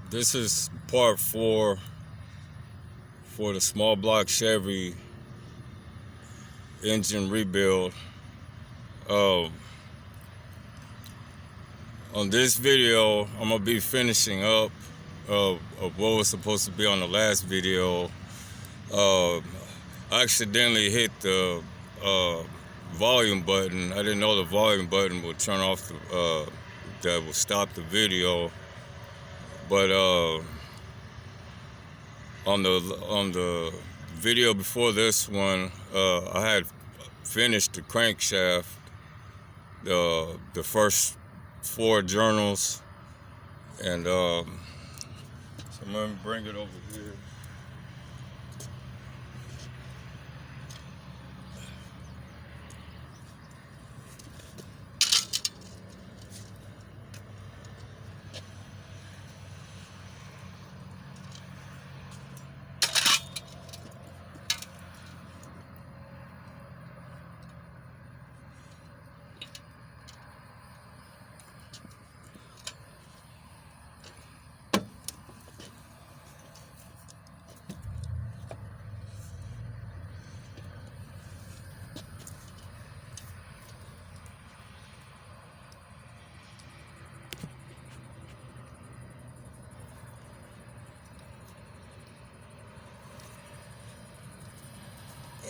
This is part 4 for the small block Chevy engine rebuild. On this video, I'm gonna be finishing up of what was supposed to be on the last video. I accidentally hit the volume button. I didn't know the volume button would turn off the that would stop the video. But on the video before this one, I had finished the crankshaft, the first 4 journals, and so I'm gonna bring it over here.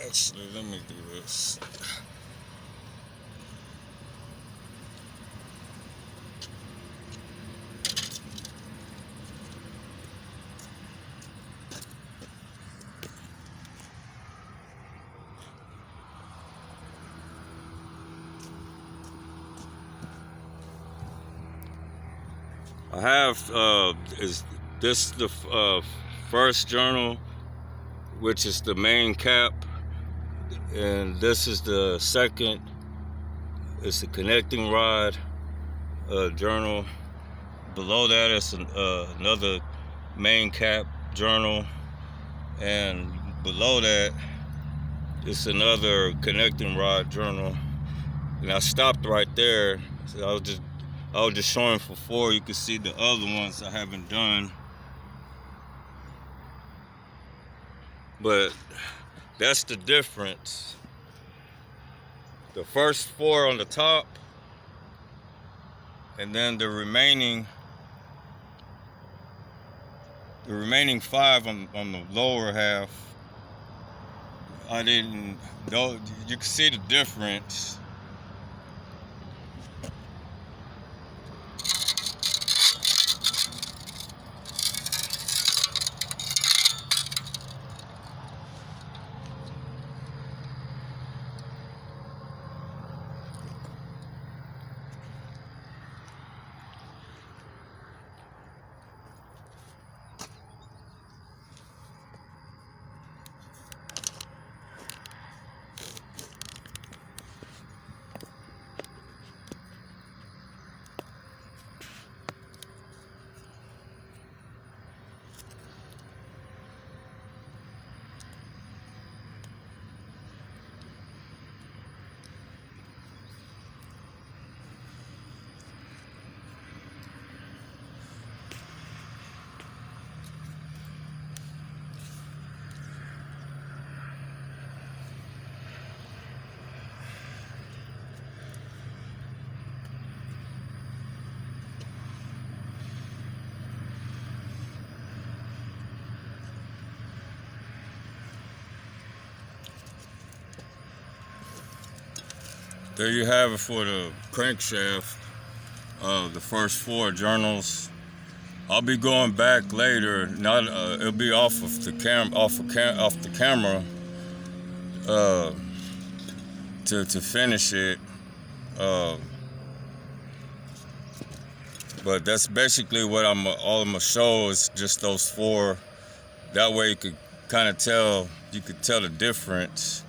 Actually, let me do this. I have is this the first journal, which is the main cap, and this is the second. It's the connecting rod journal. Below that is another main cap journal, and below that is another connecting rod journal. And I stopped right there. So I was just showing for 4. You can see the other ones I haven't done, but that's the difference. The first 4 on the top, and then the remaining 5 on the lower half. I didn't know. You can see the difference. There you have it for the crankshaft. The first 4 journals. I'll be going back later. Not it'll be off of the camera to finish it. But that's basically what all I'm gonna show is just those 4. That way you could kind of tell. You could tell the difference.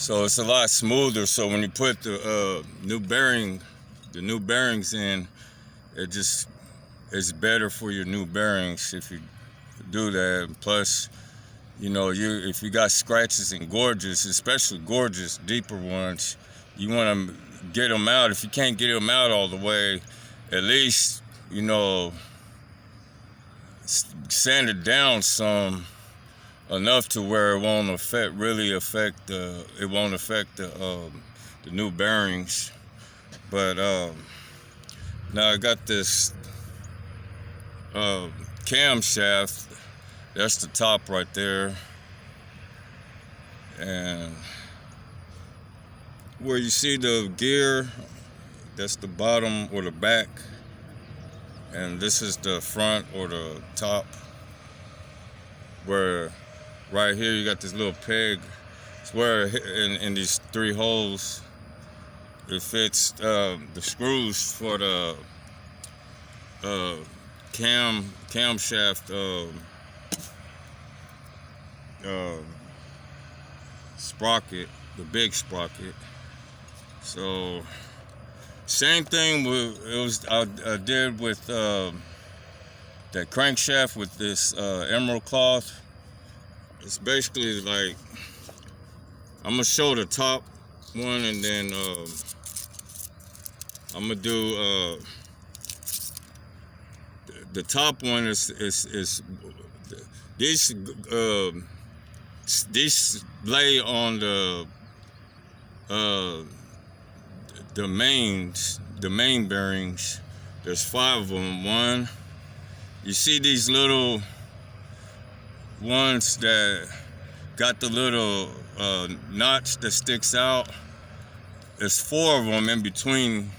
So it's a lot smoother. So when you put the new bearings in, it's better for your new bearings if you do that. And plus, you know, if you got scratches and gorges, especially gorges, deeper ones, you want to get them out. If you can't get them out all the way, at least, you know, sand it down some, enough to where it won't really affect the new bearings. But now I got this camshaft. That's the top right there, and where you see the gear, that's the bottom or the back, and this is the front or the top, where right here you got this little peg. It's where in these 3 holes it fits the screws for the camshaft sprocket, the big sprocket. So same thing I did with that crankshaft with this emerald cloth. It's basically like, I'm gonna show the top one, and then I'm gonna do the top one is these lay on the main bearings. There's 5 of them. One, you see these little ones that got the little notch that sticks out. There's 4 of them in between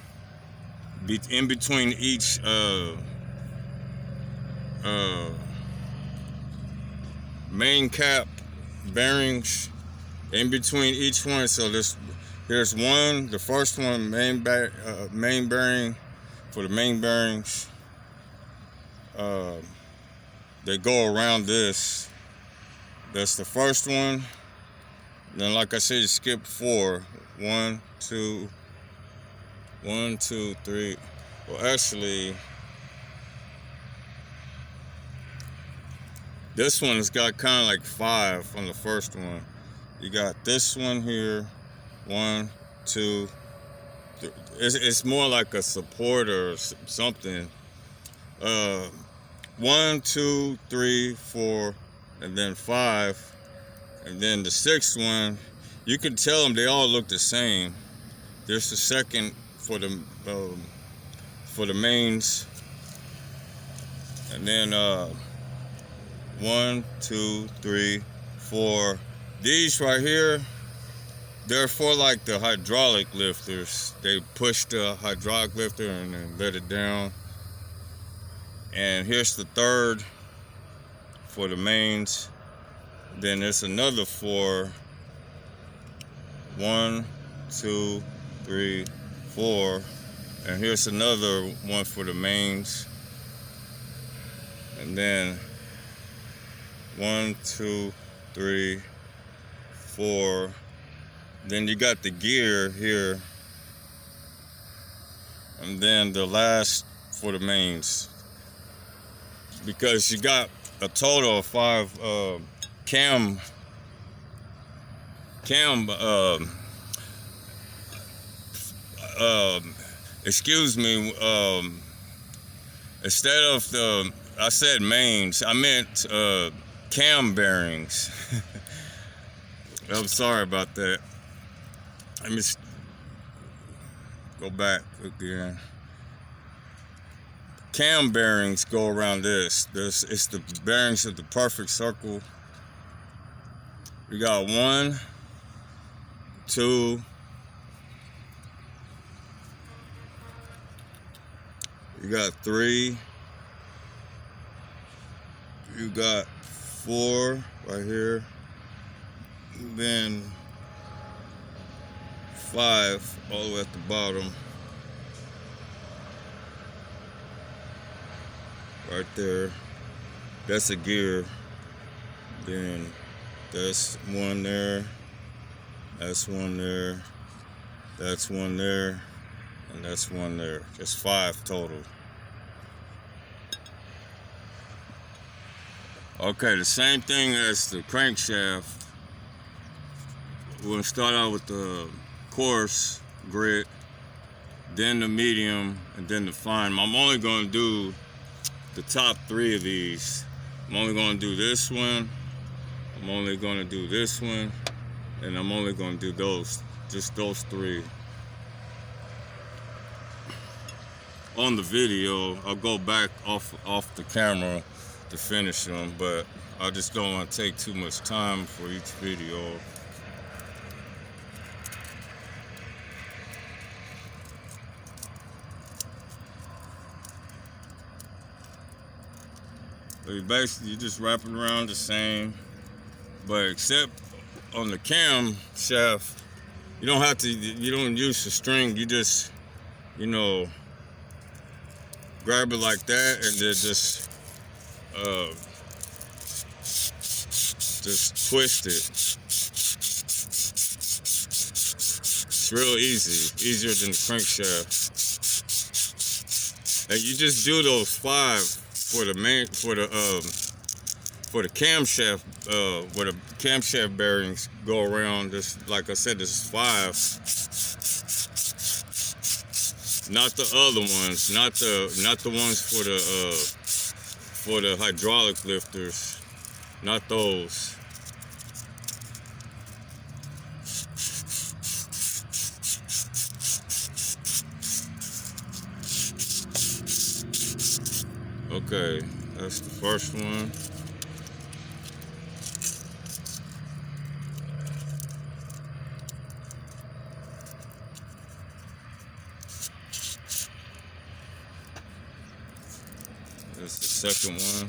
each main cap bearings, in between each one. So here's one, the first one, main bearing for the main bearings. They go around this. That's the first one. Then, like I said, you skip 4. 1, 2, 1, 2, 3. Well, actually, this one's got kind of like 5 on the first one. You got this one here, 1, 2, 3. It's more like a support or something. 1, 2, 3, 4, and then 5, and then the 6th one. You can tell them they all look the same. There's the second for the mains, and then 1, 2, 3, 4. These right here, they're for like the hydraulic lifters. They push the hydraulic lifter and then let it down. And here's the 3rd for the mains. Then there's another 4. 1, 2, 3, 4. And here's another one for the mains. And then 1, 2, 3, 4. Then you got the gear here. And then the last for the mains. Because you got a total of 5 excuse me, instead of I said mains, I meant cam bearings. I'm sorry about that. Let me go back again. Cam bearings go around this. It's the bearings of the perfect circle. We got 1, 2, you got 3, you got 4 right here, then 5 all the way at the bottom, right there. That's a gear. Then that's 1 there, that's 1 there, that's 1 there, and that's 1 there. That's 5 total. Okay, the same thing as the crankshaft. We're gonna start out with the coarse. grit, then the medium, and then the fine. I'm only going to do the top 3 of these. I'm only going to do this one, I'm only going to do this one, and I'm only going to do those, just those 3. On the video, I'll go back off the camera to finish them, but I just don't want to take too much time for each video. So basically, you're just wrapping around the same, but except on the camshaft, you don't have to. You don't use the string. You just, you know, grab it like that, and then just twist it. It's real easy, easier than the crankshaft. And you just do those 5 for the camshaft, where the camshaft bearings go around. This, like I said, this is 5. Not the other ones, not the ones for the hydraulic lifters, not those. Okay, that's the first one. That's the second one.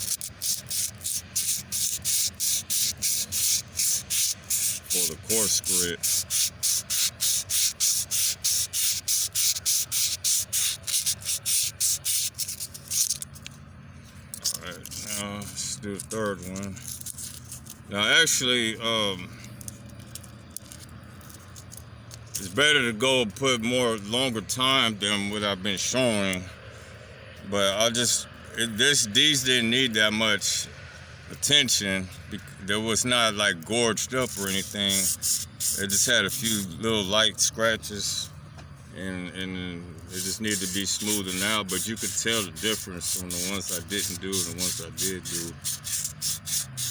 For the coarse grit. Alright, now let's do the third one. Now actually, it's better to go put longer time than what I've been showing. But these didn't need that much attention. There was not like gorged up or anything. It just had a few little light scratches, and it just needed to be smoothened out. But you could tell the difference from the ones I didn't do and the ones I did do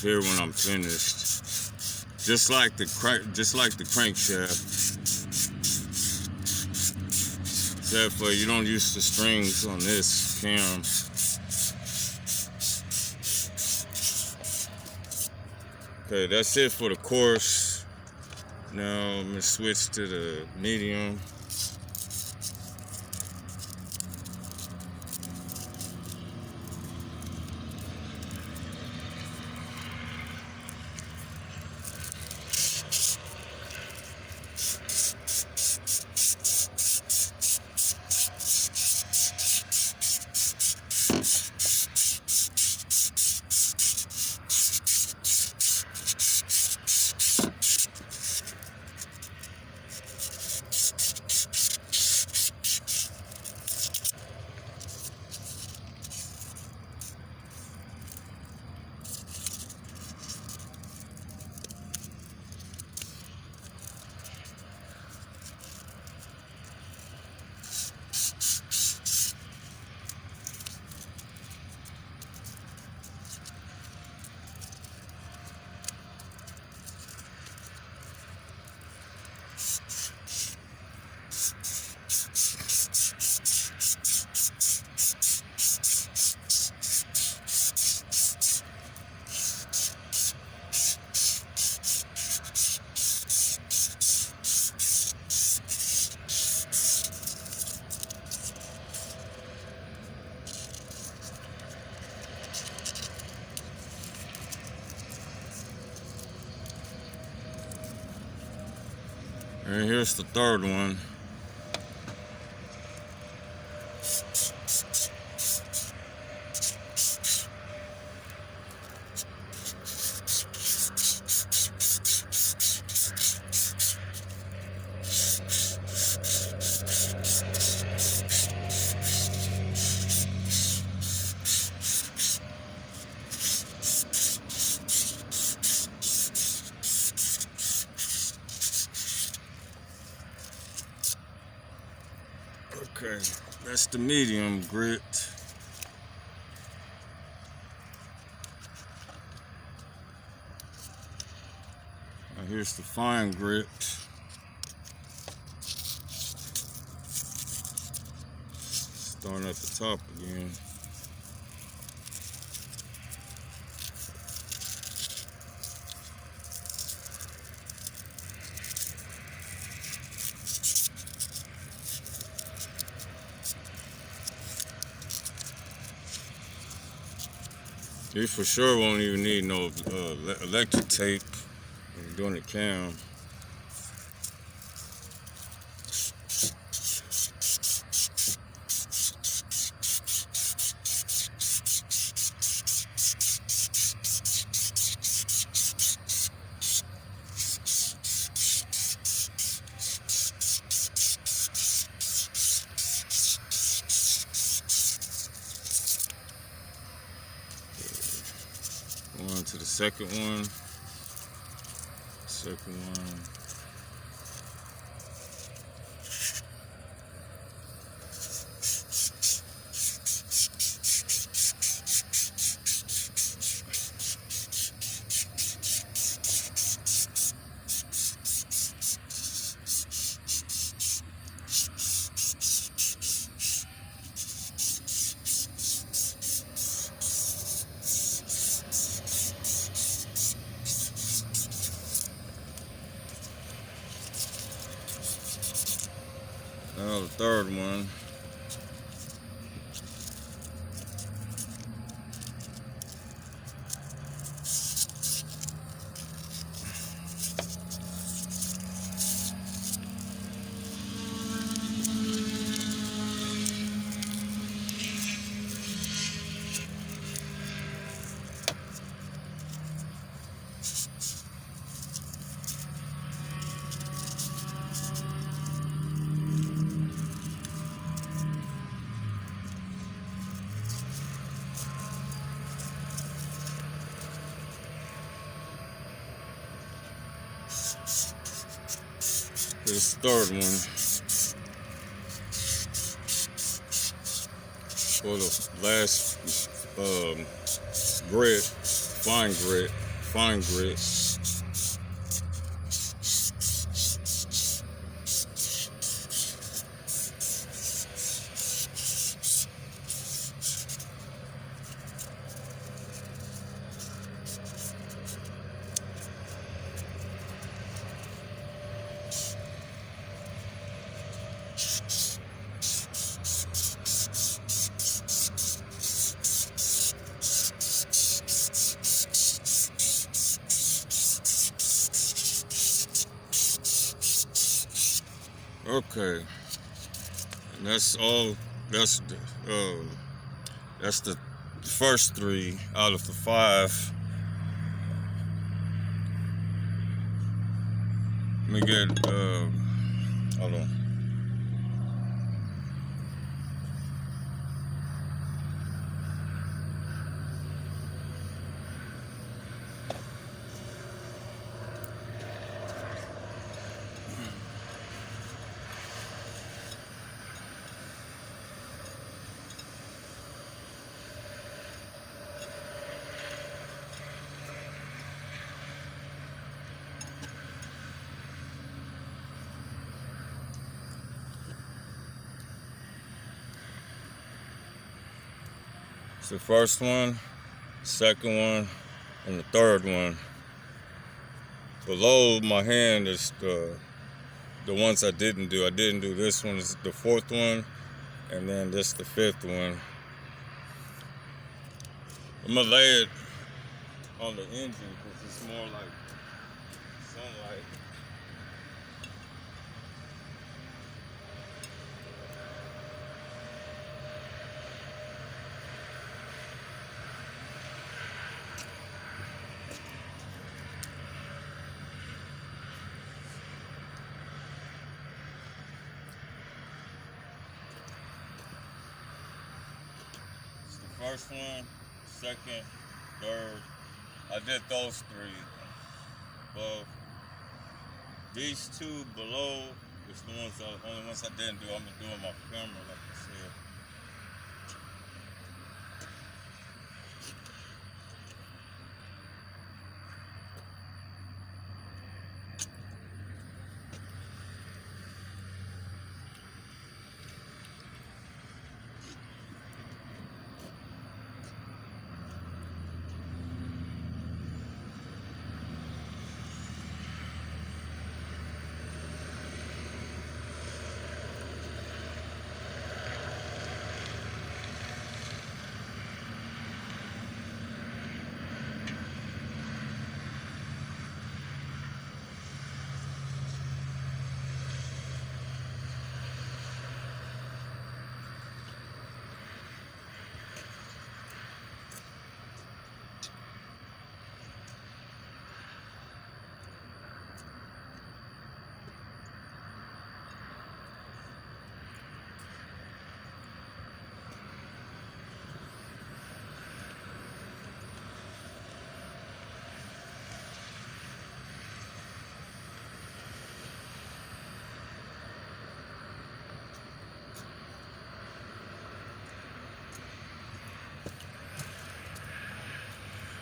here when I'm finished. Just like the crankshaft, except for you don't use the strings on this cam. Okay, that's it for the coarse. Now I'm gonna switch to the medium. And here's the third one. Okay, that's the medium grit. Now here's the fine grit. Starting at the top again. You for sure won't even need no electric tape when you're doing the cam. On to the second one. Second one. Now the third one. This third one for the last grit, fine grit. Okay, and that's all. That's the first 3 out of the 5. Let me get hold on. It's the first one, second one, and the third one. Below my hand is the ones I didn't do. I didn't do this one. Is the 4th one, and then this the 5th one. I'm gonna lay it on the engine because it's more like sunlight. First one, second, third. I did those 3 above. These 2 below It's the only ones I didn't do. I'm gonna do on my camera, like I said.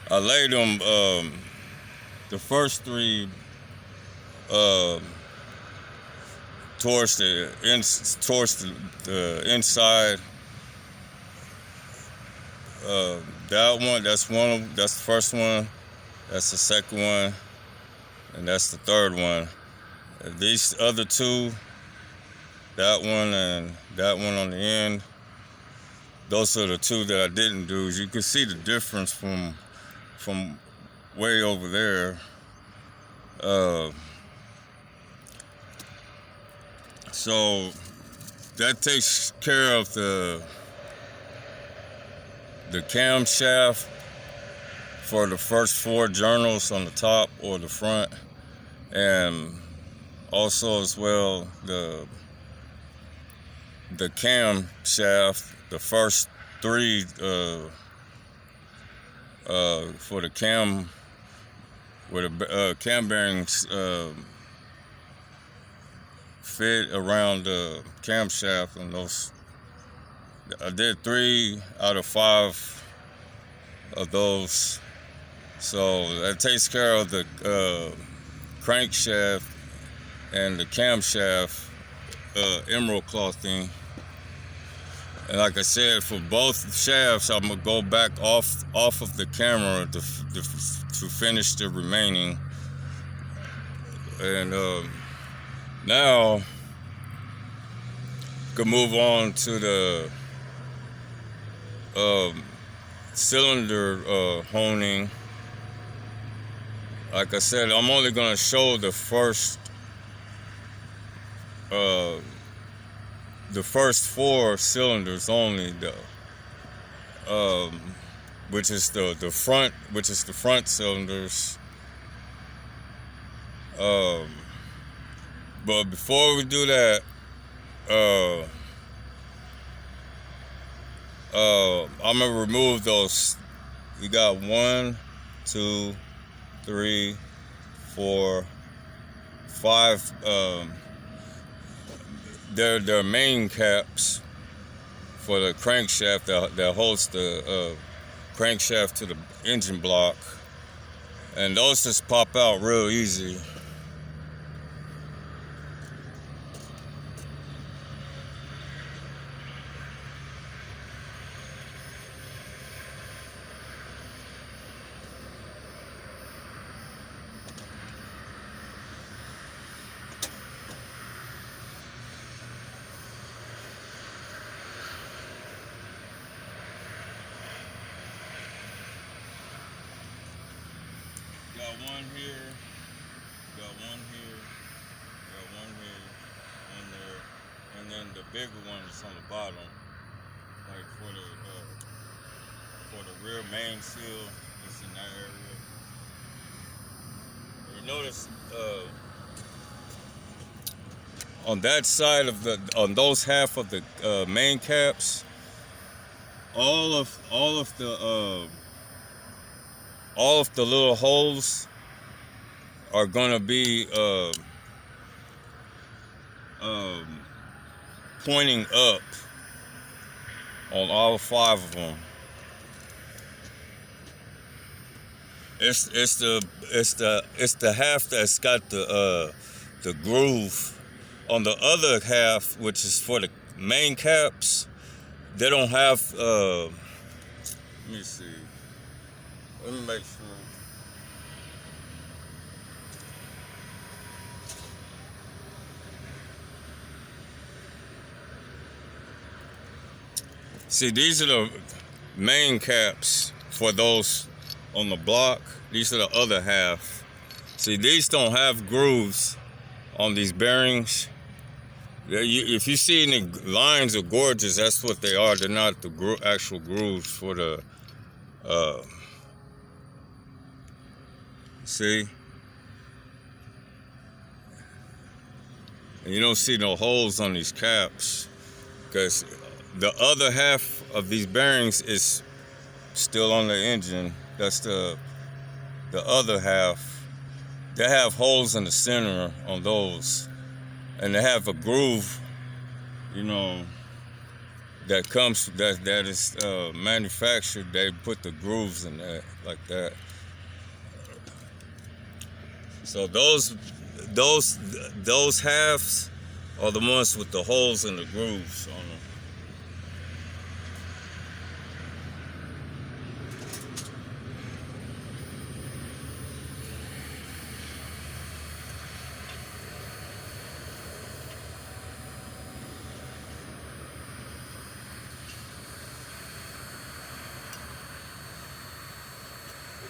I laid them, the first three, towards the inside. That one, that's the first one. That's the second one, and that's the third one. These other two, that one and that one on the end, those are the two that I didn't do. You can see the difference from way over there. So that takes care of the camshaft for the first 4 journals on the top or the front, and also as well the camshaft, the first 3 for the cam, where the cam bearings fit around the camshaft, and those I did 3 out of 5 of those. So that takes care of the crankshaft and the camshaft emerald clothing. And like I said, for both shafts, I'm gonna go back off of the camera to finish the remaining. And now could move on to the cylinder honing. Like I said, I'm only gonna show the first 4 cylinders only, which is the front cylinders. But before we do that, I'm gonna remove those. We got 1, 2, 3, 4, 5. They're main caps for the crankshaft that holds the crankshaft to the engine block, and those just pop out real easy. Got one here, got one here, got one here, and there, and then the bigger one is on the bottom, like for the rear main seal is in that area. You notice on that side of on those half of the main caps, all of the little holes are gonna be pointing up on all 5 of them. It's the half that's got the groove. On the other half, which is for the main caps, they don't have. Let me see. Let me make sure. See, these are the main caps for those on the block. These are the other half. See, these don't have grooves on these bearings. If you see any lines or gorges, that's what they are. They're not the actual grooves for the, see? And you don't see no holes on these caps because the other half of these bearings is still on the engine. That's the other half. They have holes in the center on those, and they have a groove, you know, that is manufactured. They put the grooves in that like that. So those halves are the ones with the holes and the grooves on them.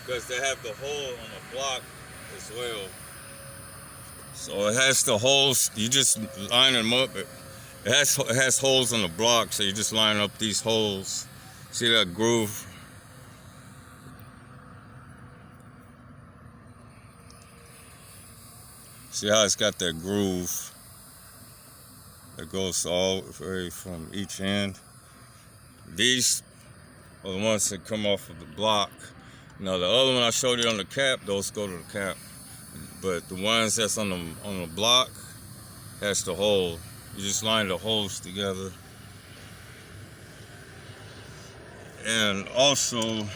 Because they have the hole on the block as well. So it has the holes, you just line them up. It has holes on the block, so you just line up these holes. See that groove? See how it's got that groove that goes all from each end? These are the ones that come off of the block. Now the other one I showed you on the cap, those go to the cap. But the ones that's on the block has the hole. You just line the holes together. And also,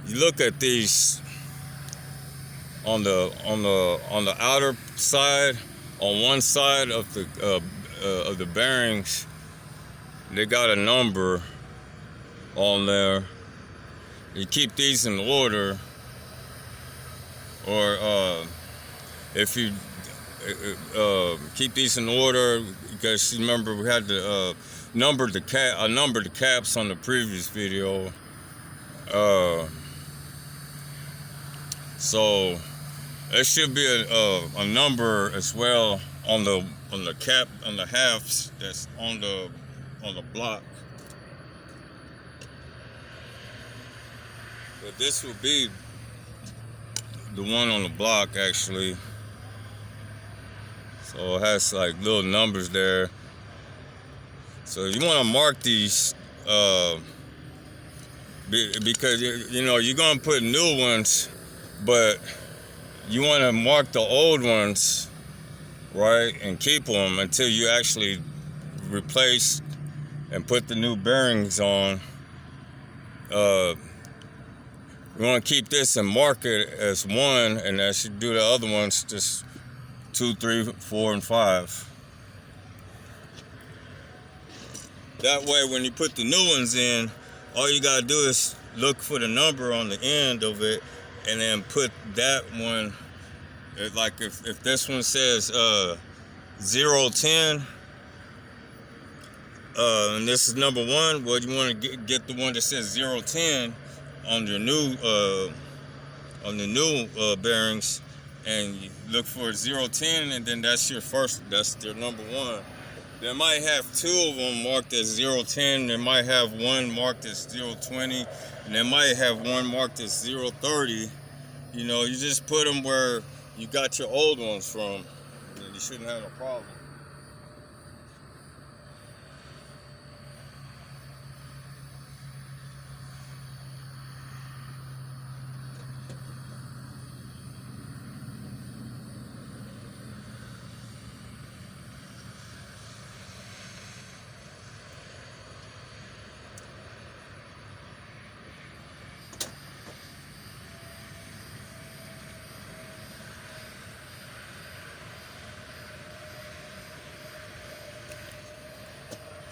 you look at these on the outer side. On one side of the bearings, they got a number on there. You keep these in order, or if you keep these in order, because remember we had to number the caps on the previous video. So there should be a number as well on the cap, on the halves that's on the block. But this will be the one on the block actually. So it has like little numbers there. So you want to mark these because you know you're gonna put new ones, but you want to mark the old ones, right, and keep them until you actually replace and put the new bearings on. We want to keep this and mark it as 1, and I should do the other ones just 2, 3, 4, and 5. That way, when you put the new ones in, all you gotta do is look for the number on the end of it, and then put that one. Like if this one says 010, and this is number 1, well, you want to get the one that says 010 on your new bearings, and you look for 010, and then that's your number 1. They might have 2 of them marked as 010. They might have one marked as 020, and they might have one marked as 030. You know, you just put them where you got your old ones from, and you shouldn't have a problem.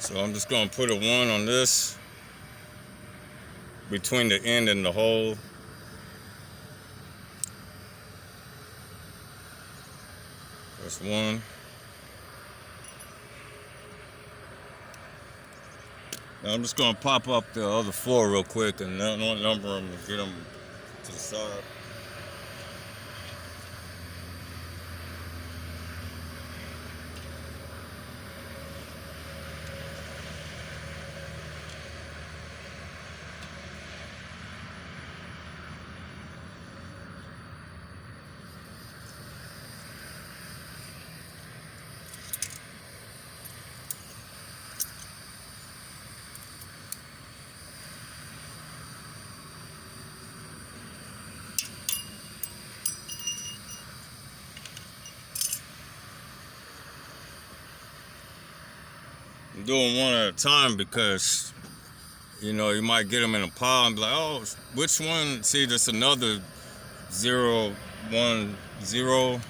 So I'm just gonna put a 1 on this between the end and the hole. That's 1. Now I'm just gonna pop up the other 4 real quick and number them and get them to the side. I'm doing one at a time because, you know, you might get them in a pile and be like, oh, which one? See, there's another 0, 1, 0.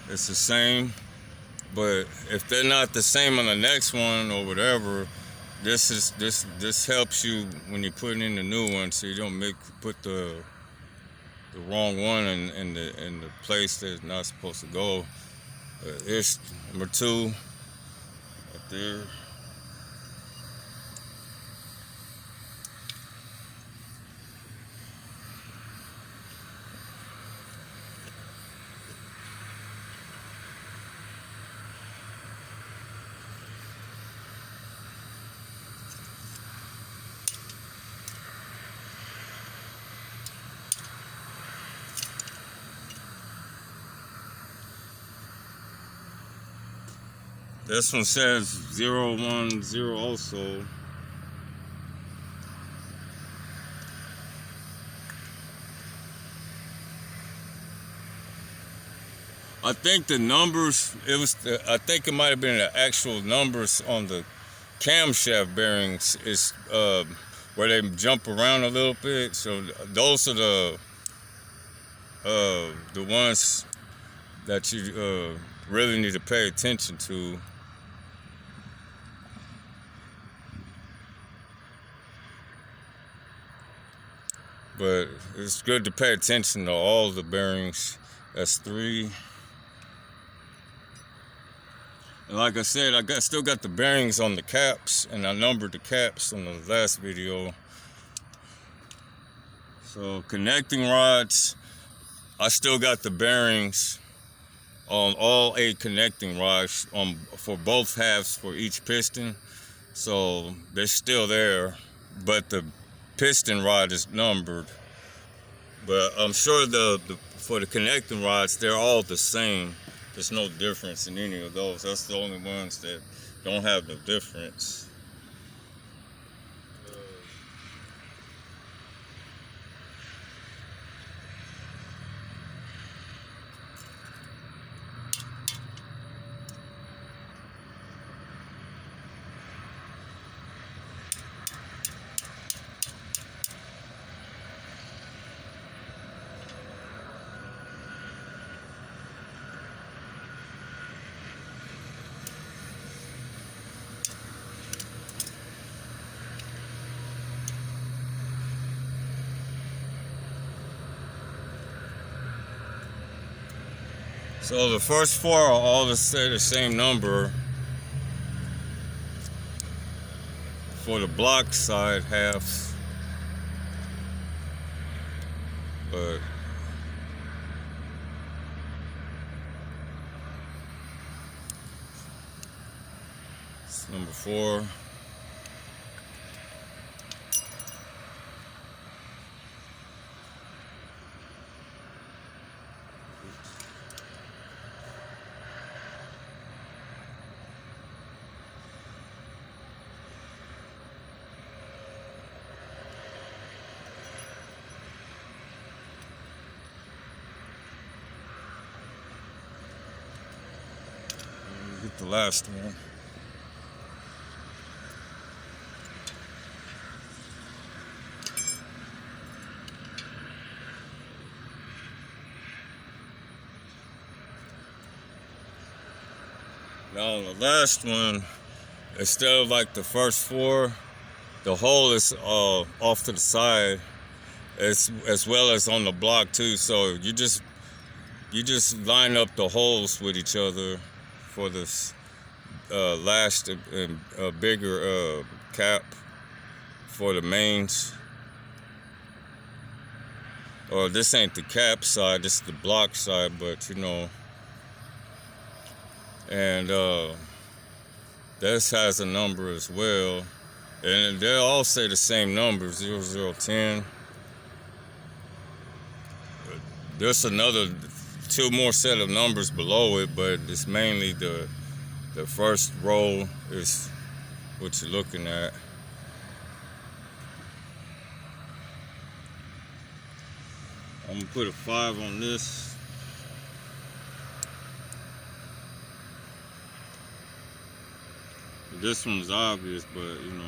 It's the same, but if they're not the same on the next one or whatever, this helps you when you're putting in the new one, so you don't put the wrong one in the place that it's not supposed to go. It's number 2 right there. This one says 0, 1, 0 also. I think the numbers, I think it might have been the actual numbers on the camshaft bearings is where they jump around a little bit. So those are the ones that you really need to pay attention to. But it's good to pay attention to all the bearings. That's 3. And like I said, still got the bearings on the caps, and I numbered the caps on the last video. So connecting rods, I still got the bearings on all 8 connecting rods for both halves for each piston. So they're still there, but the piston rod is numbered. But I'm sure for the connecting rods, they're all the same. There's no difference in any of those. That's the only ones that don't have no difference. So the first 4 are all the same number for the block side halves, but it's number 4. Get the last one. Now the last one, instead of like the first 4, the hole is off to the side, as well as on the block too. So you just line up the holes with each other for this last and bigger cap for the mains. Or this ain't the cap side, this is the block side, but you know. And this has a number as well. And they'll all say the same number, 0010. There's another 2 more set of numbers below it, but it's mainly the first row is what you're looking at. I'm gonna put a 5 on this. This one's obvious, but you know.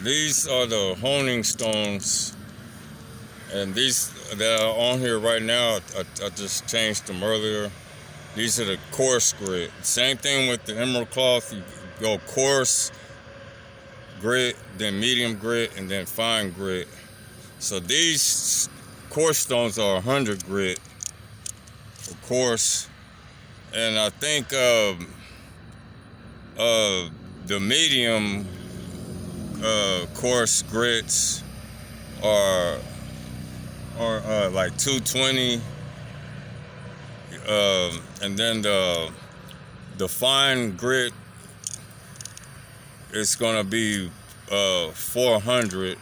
These are the honing stones, and these that are on here right now, I just changed them earlier. These are the coarse grit. Same thing with the emerald cloth. You go coarse grit, then medium grit, and then fine grit. So these coarse stones are 100 grit, of course. And I think the medium coarse grits are like 220, and then the fine grit is gonna be 400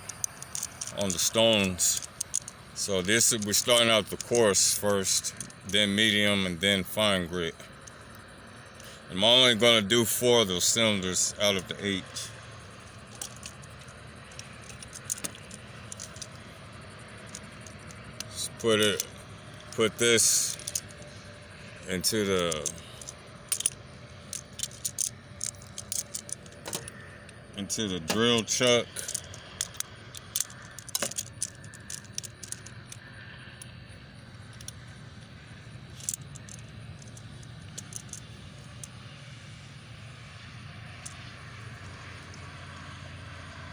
on the stones. So we're starting out the coarse first, then medium, and then fine grit. I'm only gonna do 4 of those cylinders out of the 8. Put this into the drill chuck.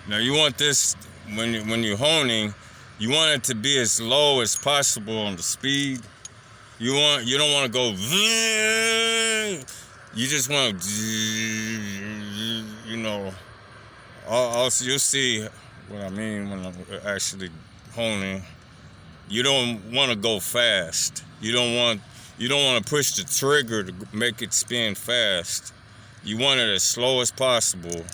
Now you want this, when you're honing, you want it to be as low as possible on the speed. You don't want to go. You just want to, you know. Also, you'll see what I mean when I'm actually honing. You don't want to go fast. You don't want to push the trigger to make it spin fast. You want it as slow as possible.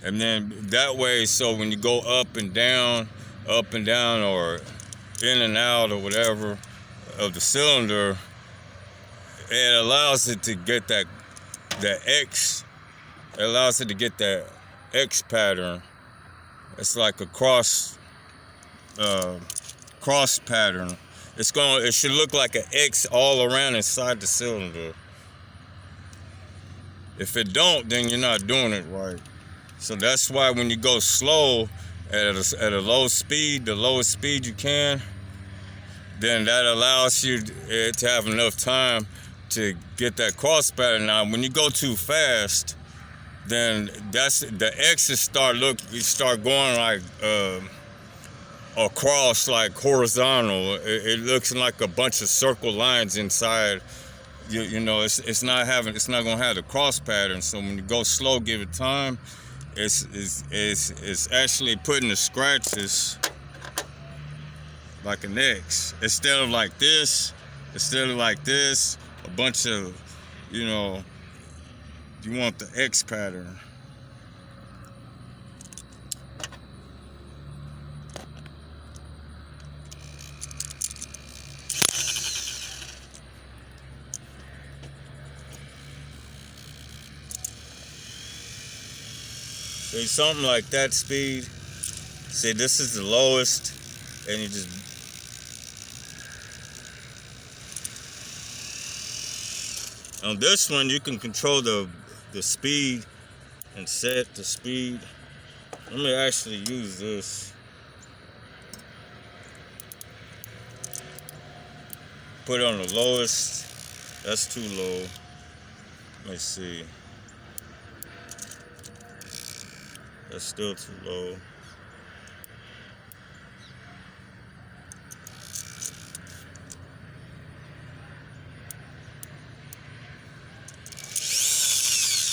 And then that way, so when you go up and down, or in and out or whatever of the cylinder, it allows it to get that X. It allows it to get that X pattern. It's like a cross pattern. It should look like an X all around inside the cylinder. If it don't, then you're not doing it right. So that's why when you go slow at a low speed, the lowest speed you can, then that allows you to have enough time to get that cross pattern. Now, when you go too fast, then that's the X's start going like across, like horizontal. It looks like a bunch of circle lines inside. You know, it's not gonna have the cross pattern. So when you go slow, give it time. It's actually putting the scratches like an X instead of like this. A bunch of, you know, you want the X pattern. So something like that speed. See, this is the lowest, and you just on this one you can control the speed and set the speed. Let me actually use this. Put it on the lowest. That's too low. Let me see. That's still too low.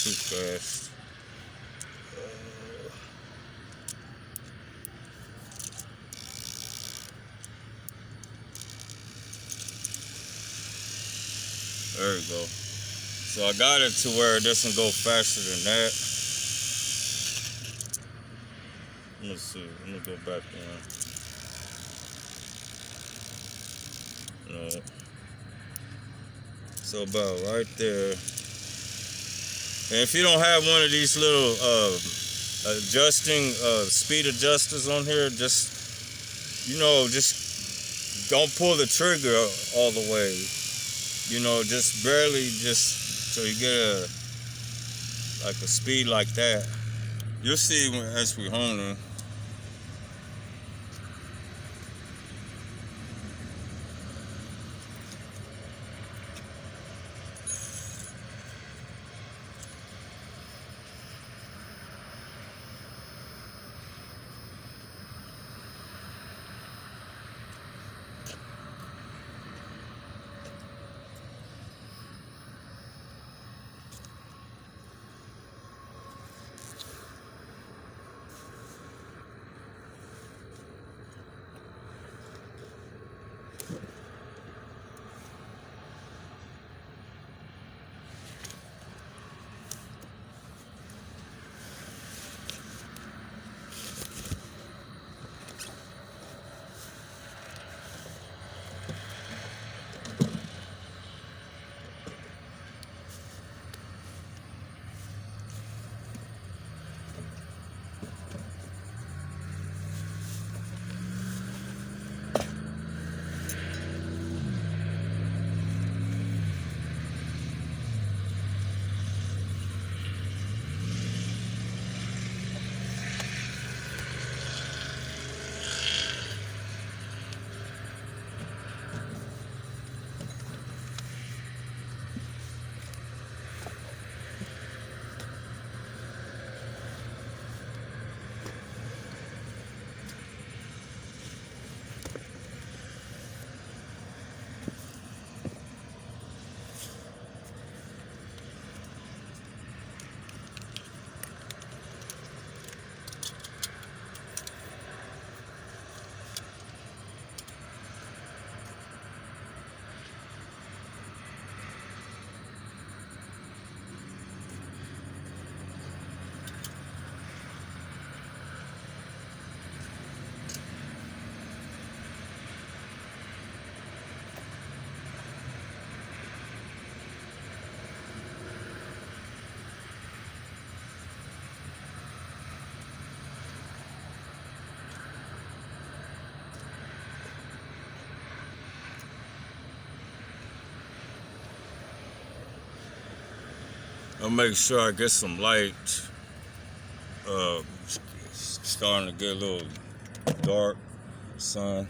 Too fast. There we go. So I got it to where it doesn't go faster than that. Let me see. Let me go back in. No. So about right there. And if you don't have one of these little speed adjusters on here, just don't pull the trigger all the way. You know, just barely, just so you get a speed like that. You'll see as we hone it. I'll make sure I get some light. Starting to get a little dark, sun.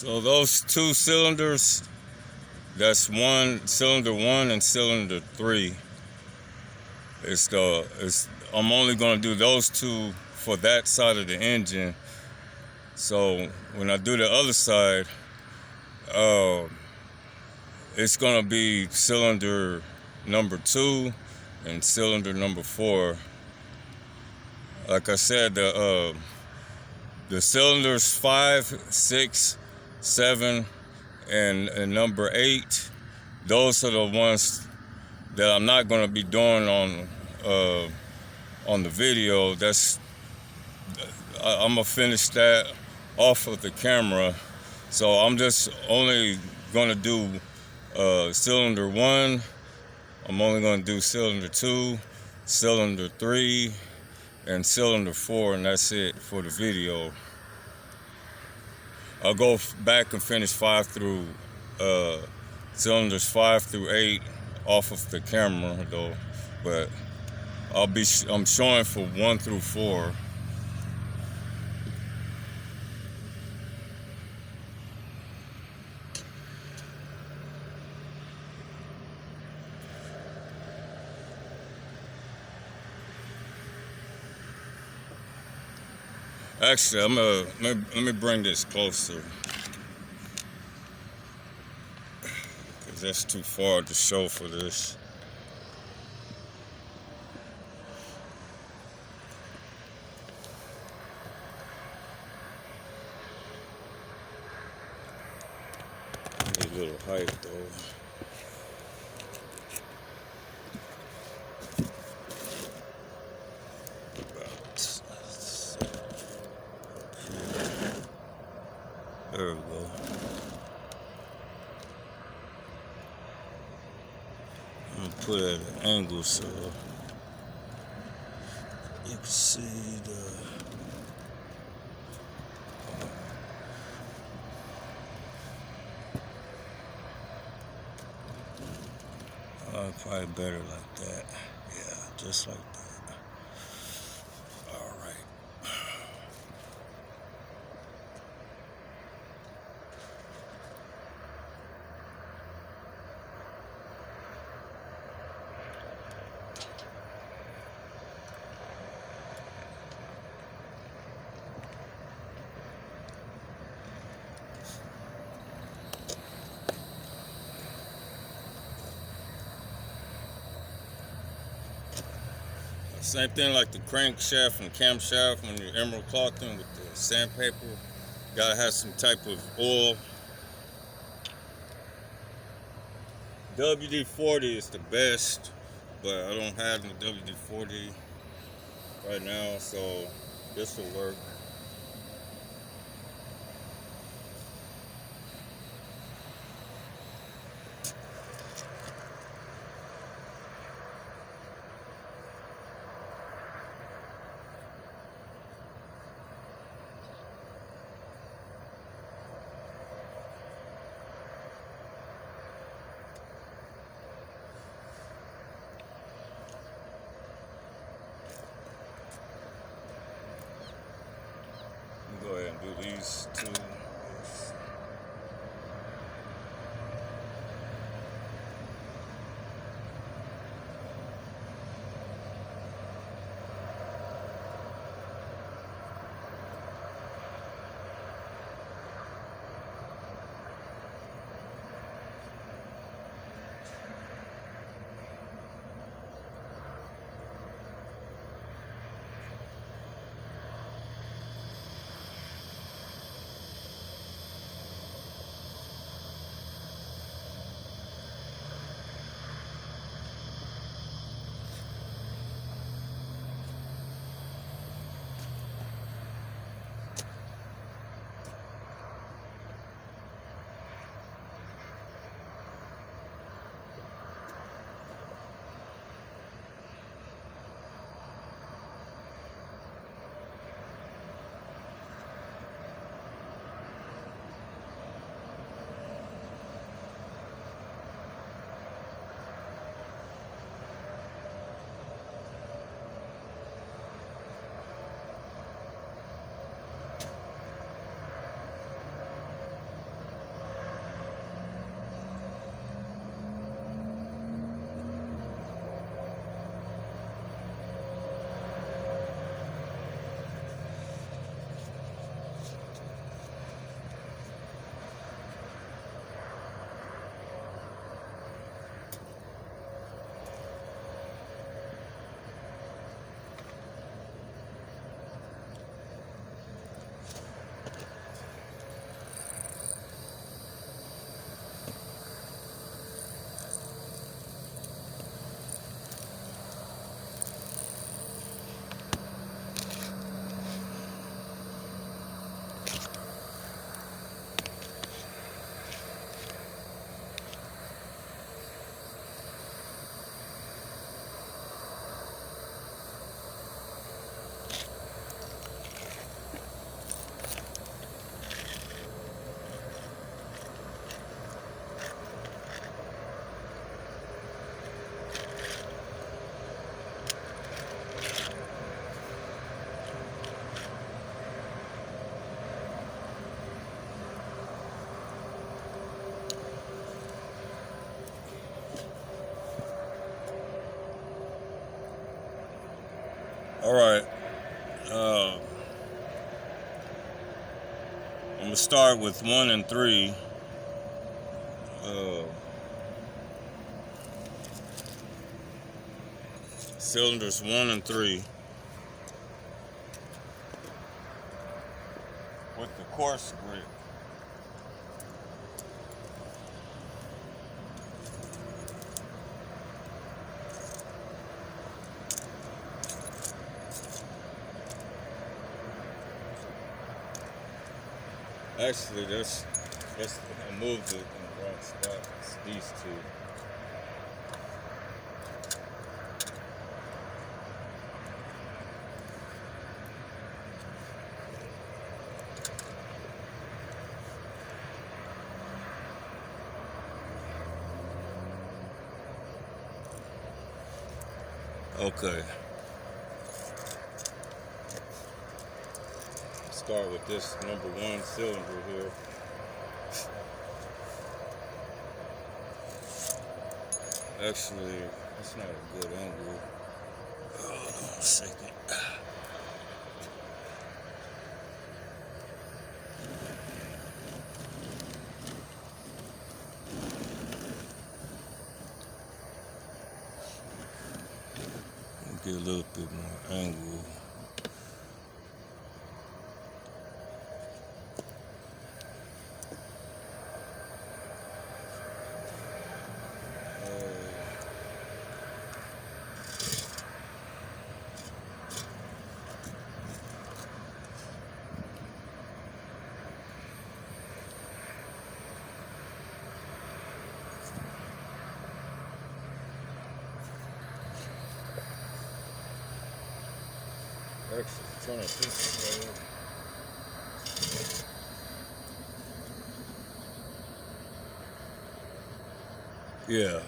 So those two cylinders, that's cylinder 1 and cylinder 3. I'm only gonna do those two for that side of the engine. So when I do the other side, it's gonna be cylinder number 2 and cylinder number 4. Like I said, the cylinders 5, 6, 7, and number 8, those are the ones that I'm not gonna be doing on the video. I'm gonna finish that off of the camera. So I'm just only gonna do cylinder 1. I'm only gonna do cylinder 2, cylinder 3, and cylinder 4, and that's it for the video. I'll go back and finish cylinders 5 through 8 off of the camera though, but I'm showing for 1 through 4. Actually, let me bring this closer, because that's too far to show for this. A little height though. There we go. I'm gonna put it at an angle so you can see probably better like that. Yeah, just like that. All right. Same thing like the crankshaft and camshaft when you're emerald caulking with the sandpaper. Gotta have some type of oil. WD-40 is the best, but I don't have the WD-40 right now, so this will work. Go ahead and do these two. All right. I'm gonna start with 1 and 3. Cylinders 1 and 3 with the coarse grit. Actually, I moved it in the wrong spot. It's these two. Okay. Start with this number 1 cylinder here. Actually, that's not a good angle. Hold on a second. Get a little bit more angle. Actually, trying to think. Yeah.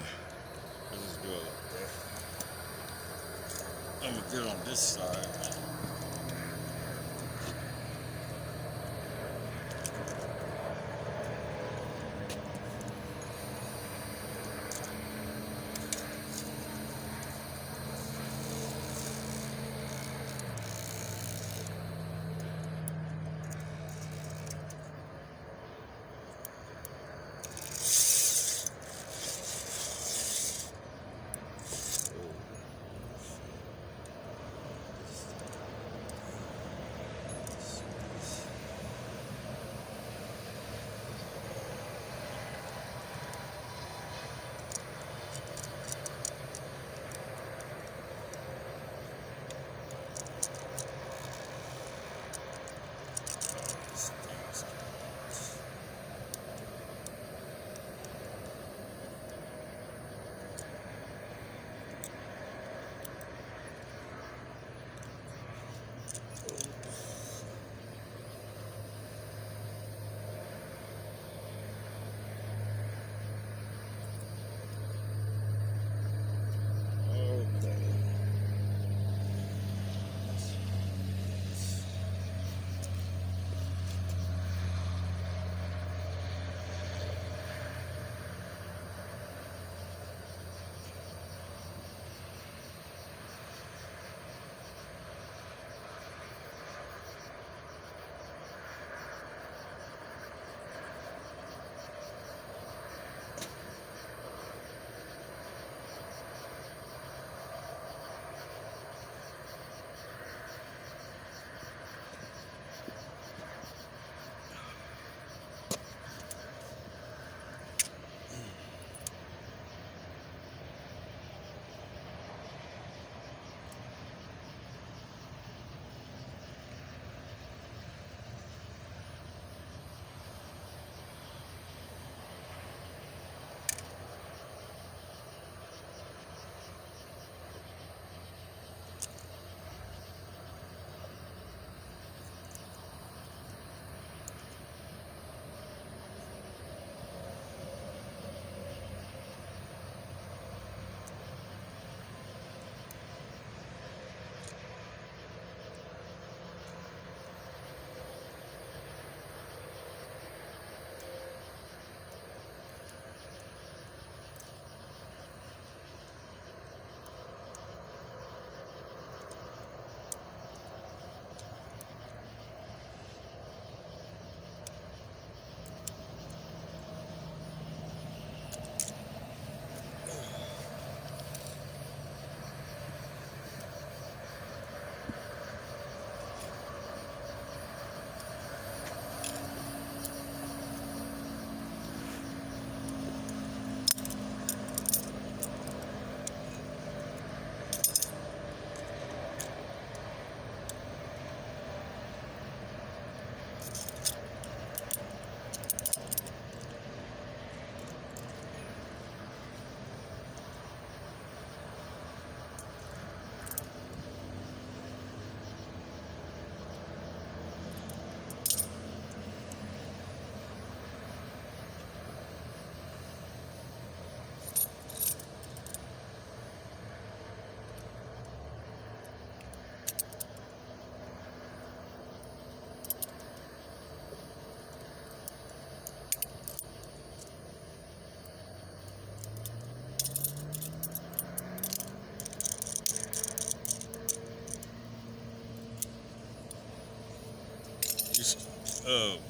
This is good like that. I'm gonna get on this side.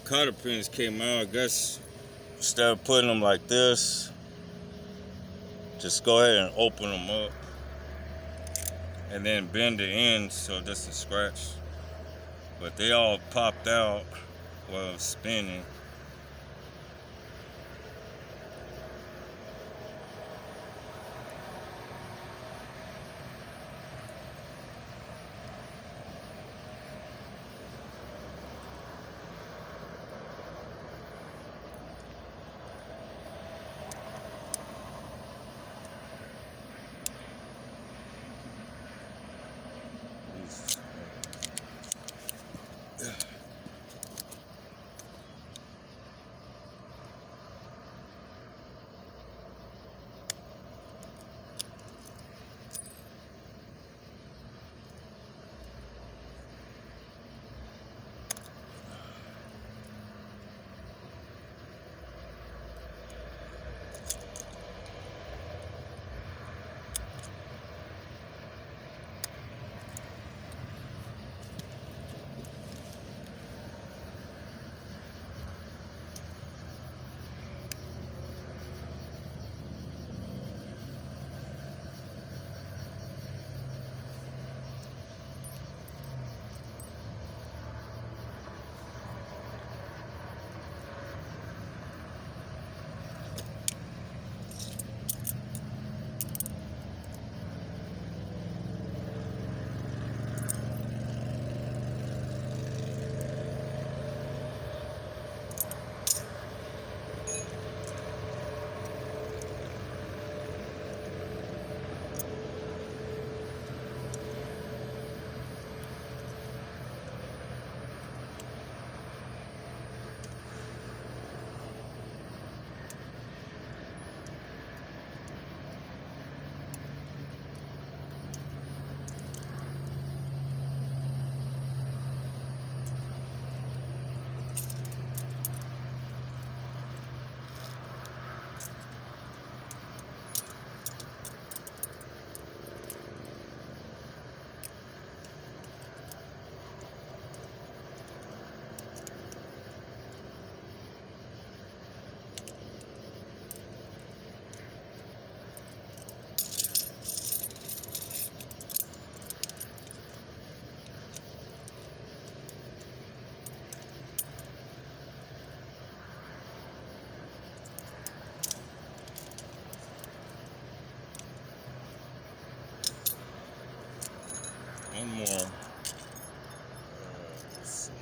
cotter pins came out. I guess instead of putting them like this, just go ahead and open them up and then bend the ends so it doesn't scratch. But they all popped out while I was spinning. One more. Let's see.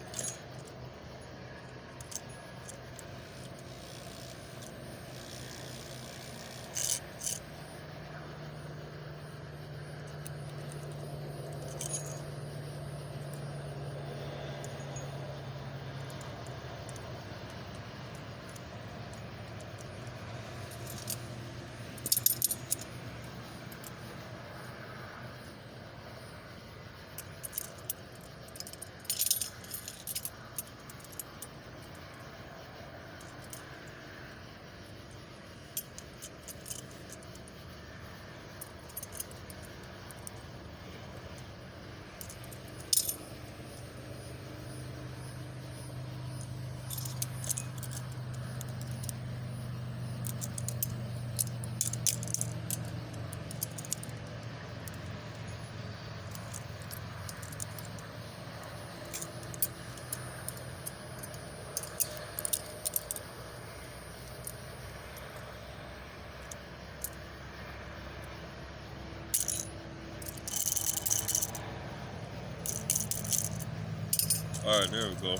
All right, there we go.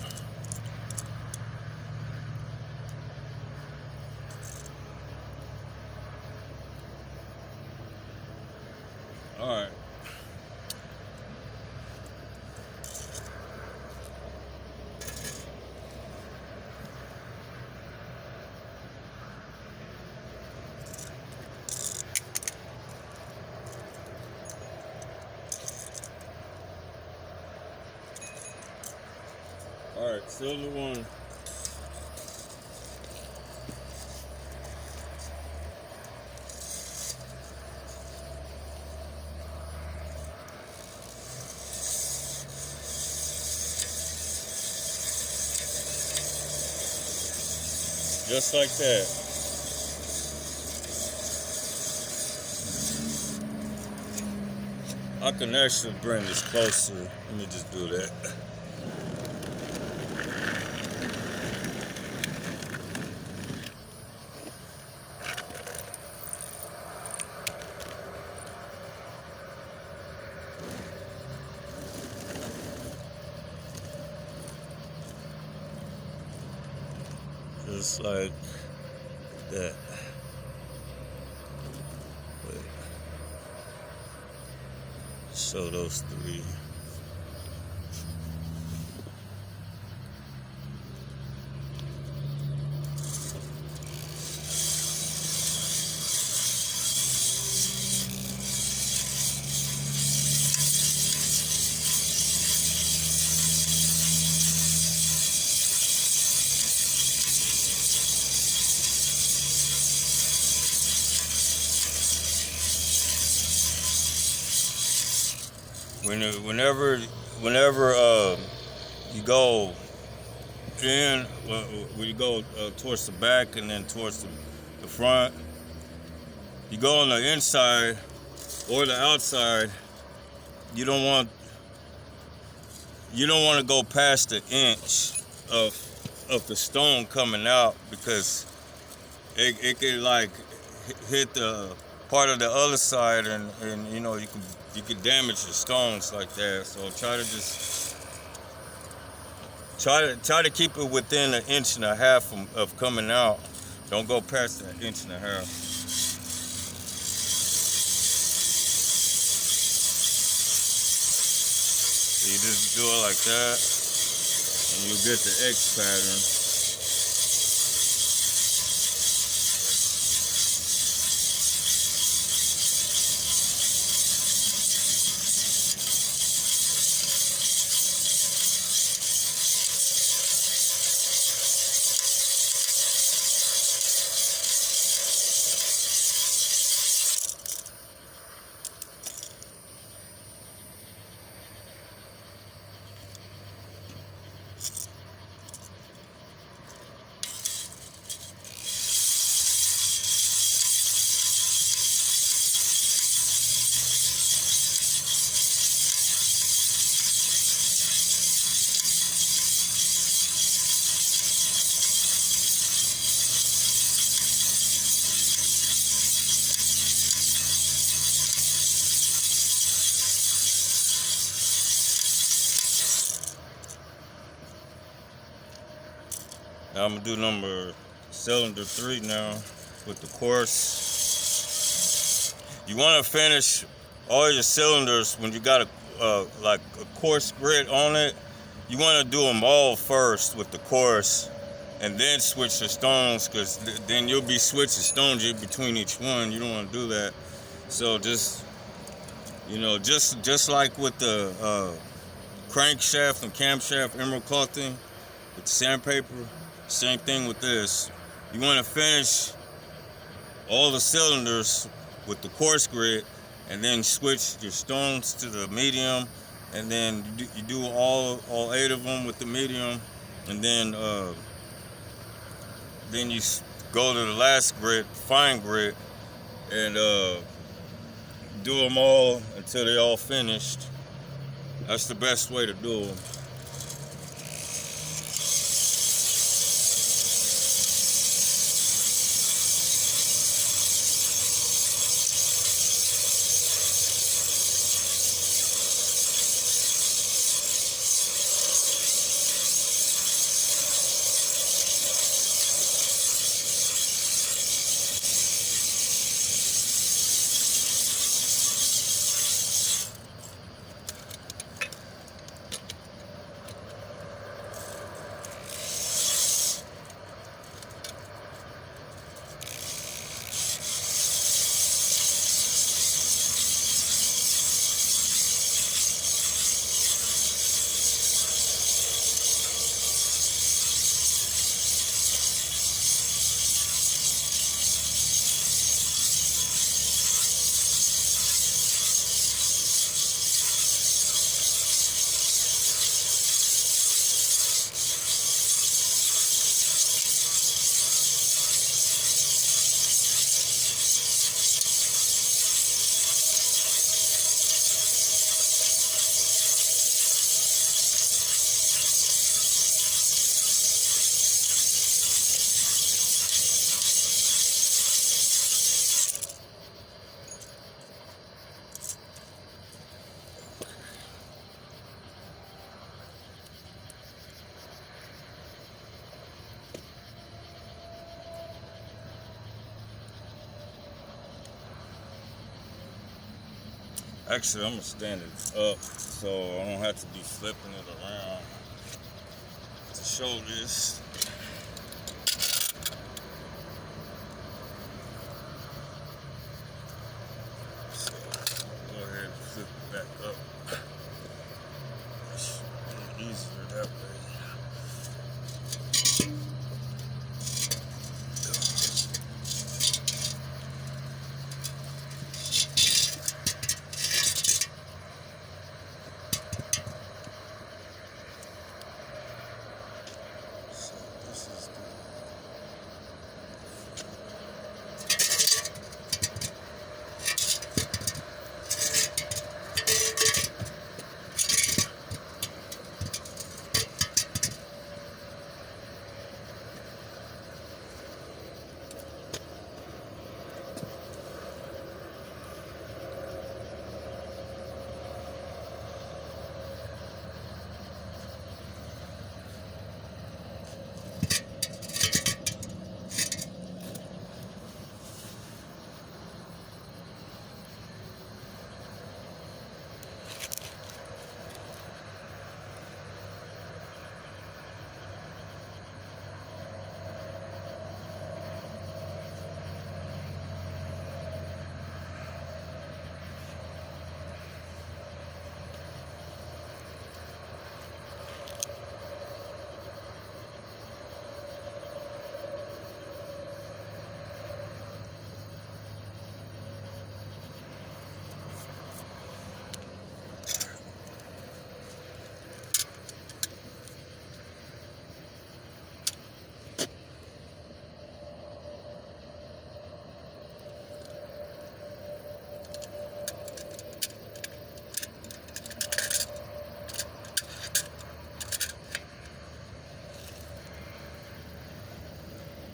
All right. All right, cylinder one. just like that. I can actually bring this closer. Let me just do that. Just like that. Wait. Show those three. Whenever you go in, when you go towards the back and then towards the front, you go on the inside or the outside. You don't want to go past the inch of the stone coming out, because it could like hit the part of the other side, and you know, you can damage the stones like that. So try to keep it within 1.5 inches of coming out. Don't go past that 1.5 inches. So you just do it like that, and you get the X pattern. Now I'm gonna do cylinder 3 now with the coarse. You want to finish all your cylinders when you got like a coarse grit on it. You want to do them all first with the coarse, and then switch the stones, because then you'll be switching stones between each one. You don't want to do that. So just like with the crankshaft and camshaft emerald clothing with the sandpaper. Same thing with this. You want to finish all the cylinders with the coarse grit, and then switch your stones to the medium, and then you do all 8 of them with the medium, and then you go to the last grit, fine grit, and do them all until they're all finished. That's the best way to do them. Actually, I'm gonna stand it up so I don't have to be flipping it around to show this. So go ahead and flip it back up. It's easier that way.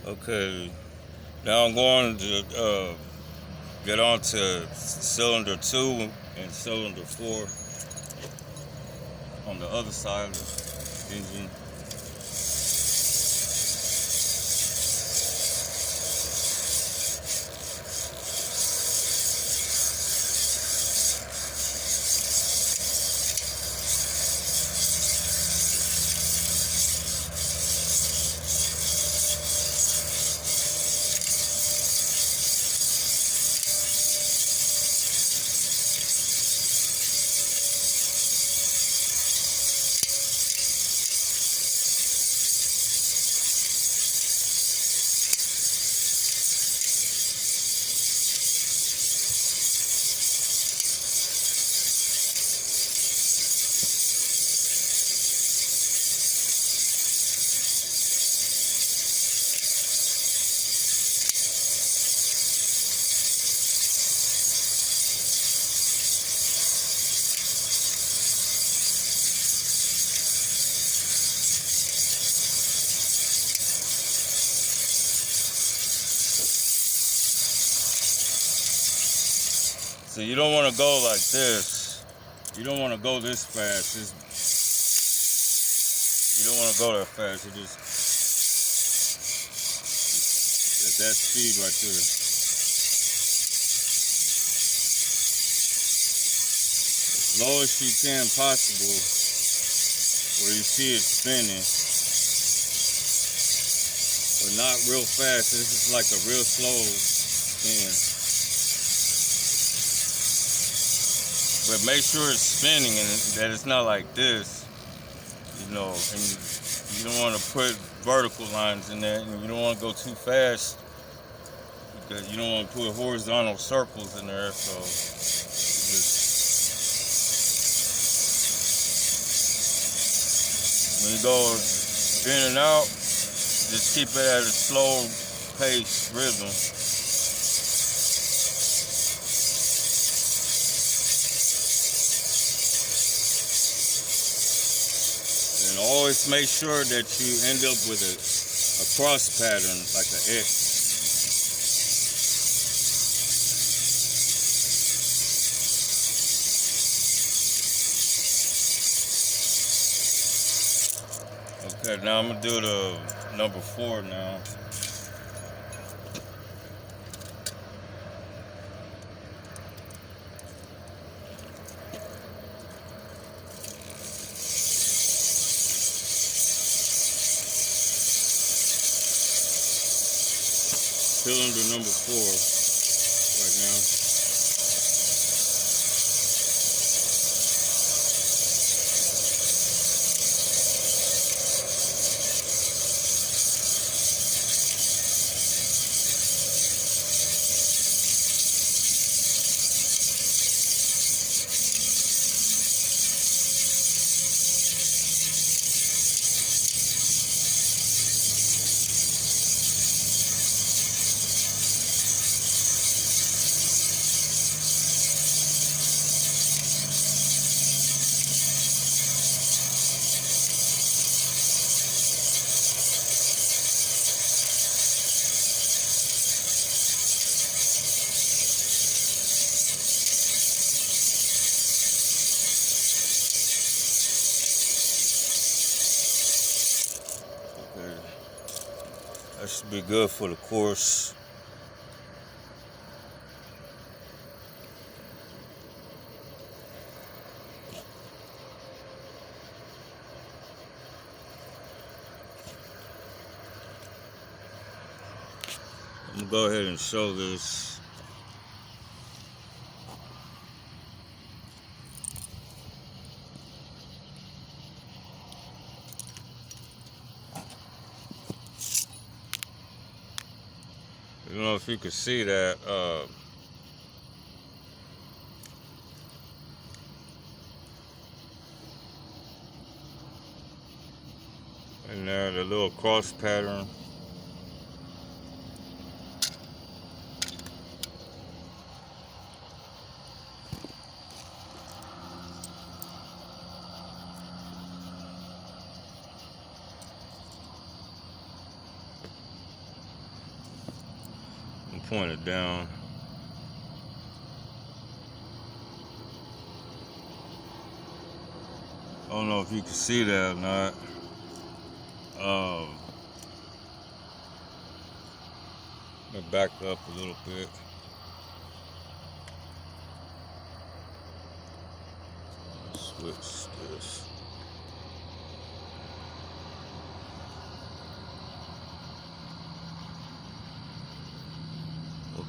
Okay, now I'm going to get on to cylinder 2 and cylinder 4 on the other side of the engine. So you don't want to go like this. You don't want to go this fast. You don't want to go that fast. You just at that speed right there. As low as you can possible, where you see it spinning, but not real fast. This is like a real slow spin. But make sure it's spinning and that it's not like this, you know, and you don't want to put vertical lines in there, and you don't want to go too fast because you don't want to put horizontal circles in there. So just, when you go in and out, just keep it at a slow pace rhythm. And always make sure that you end up with a cross pattern, like an X. Okay, now I'm gonna do the number 4 now. cylinder number 4 right now. Okay. That should be good for the course. I'm gonna go ahead and show this. I don't know if you can see that. In there, the little cross pattern. Point it down. I don't know if you can see that or not. Let me back up a little bit. Switch this.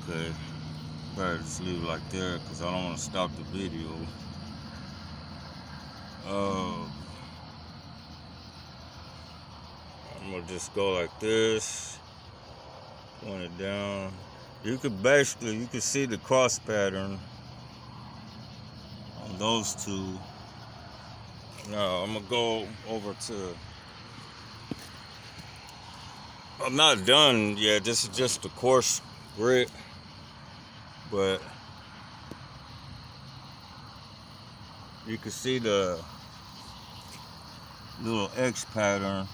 Okay, better just leave it like there because I don't want to stop the video. I'm gonna just go like this, point it down. You can see the cross pattern on those two. Now I'm gonna go over to. I'm not done yet. This is just the course grid, but you can see the little X pattern.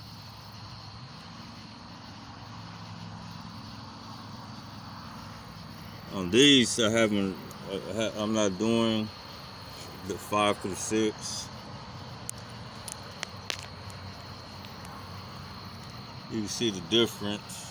On these, I'm not doing the 5 through 6. You can see the difference.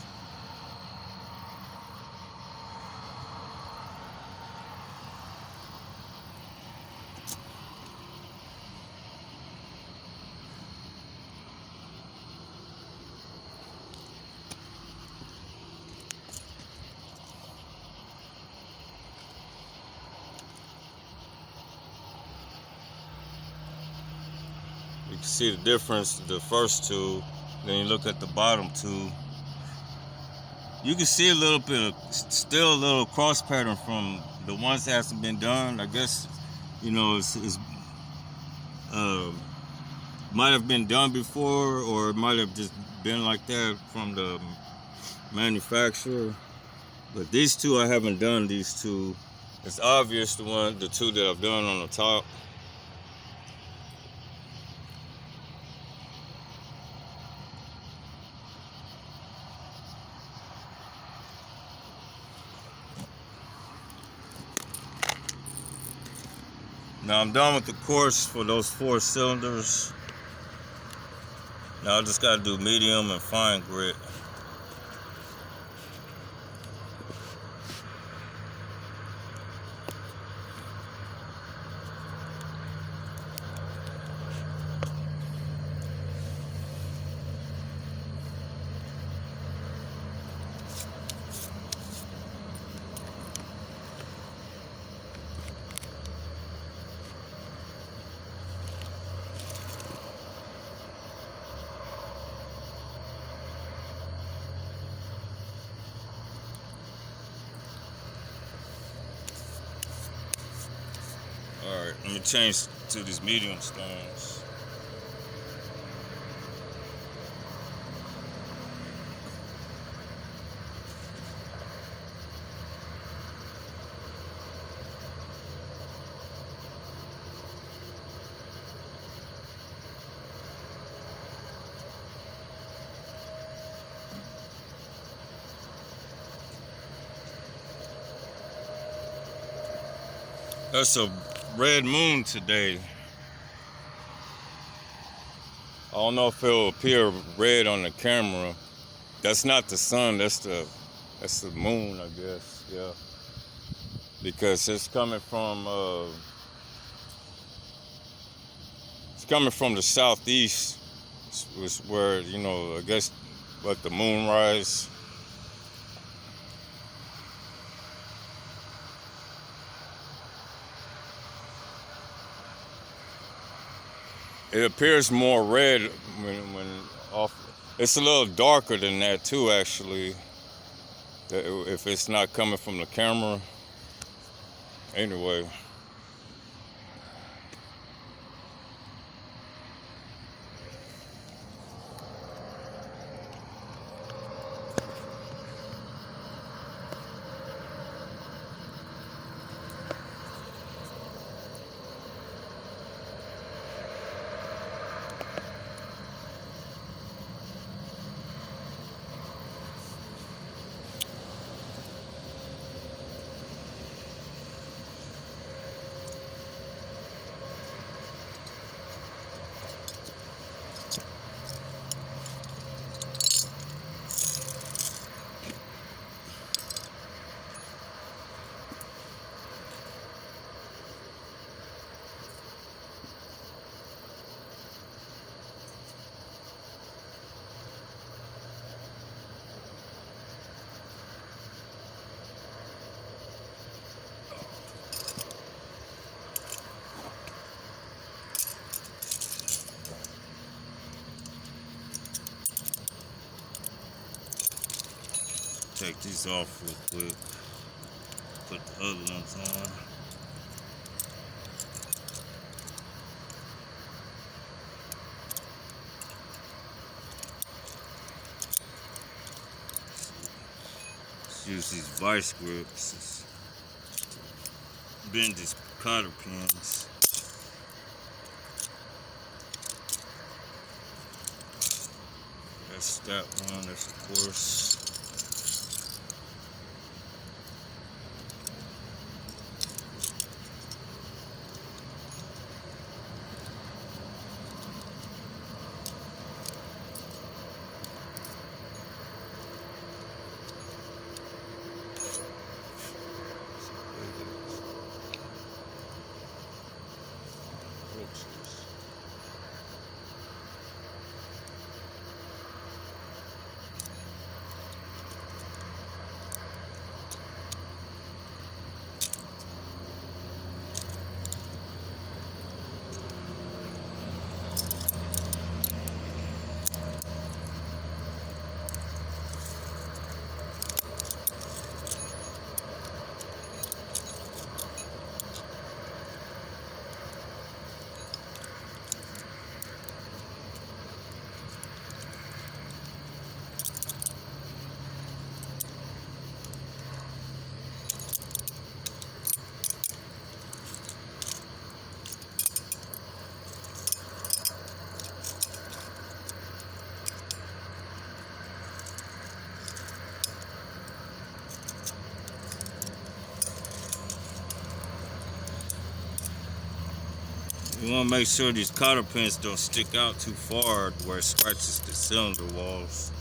You can see the difference, the first two, then you look at the bottom two. You can see a little bit of, still a little cross pattern from the ones that hasn't been done. I guess, you know, might have been done before, or it might have just been like that from the manufacturer. But these two, I haven't done these two. It's obvious the two that I've done on the top. Now I'm done with the course for those 4 cylinders. Now I just gotta do medium and fine grit. me change to these medium stones. That's a red moon today. I don't know if it'll appear red on the camera. That's not the sun, that's the moon, I guess, yeah. Because it's coming from the southeast, is where, you know, I guess what the moonrise. It appears more red when off. It's a little darker than that too, actually, if it's not coming from the camera. Anyway. Take these off real quick. Put the other ones on. Let's use these vice grips. Bend these cotter pins. That's that one. That's of course. You want to make sure these cotter pins don't stick out too far where it scratches the cylinder walls.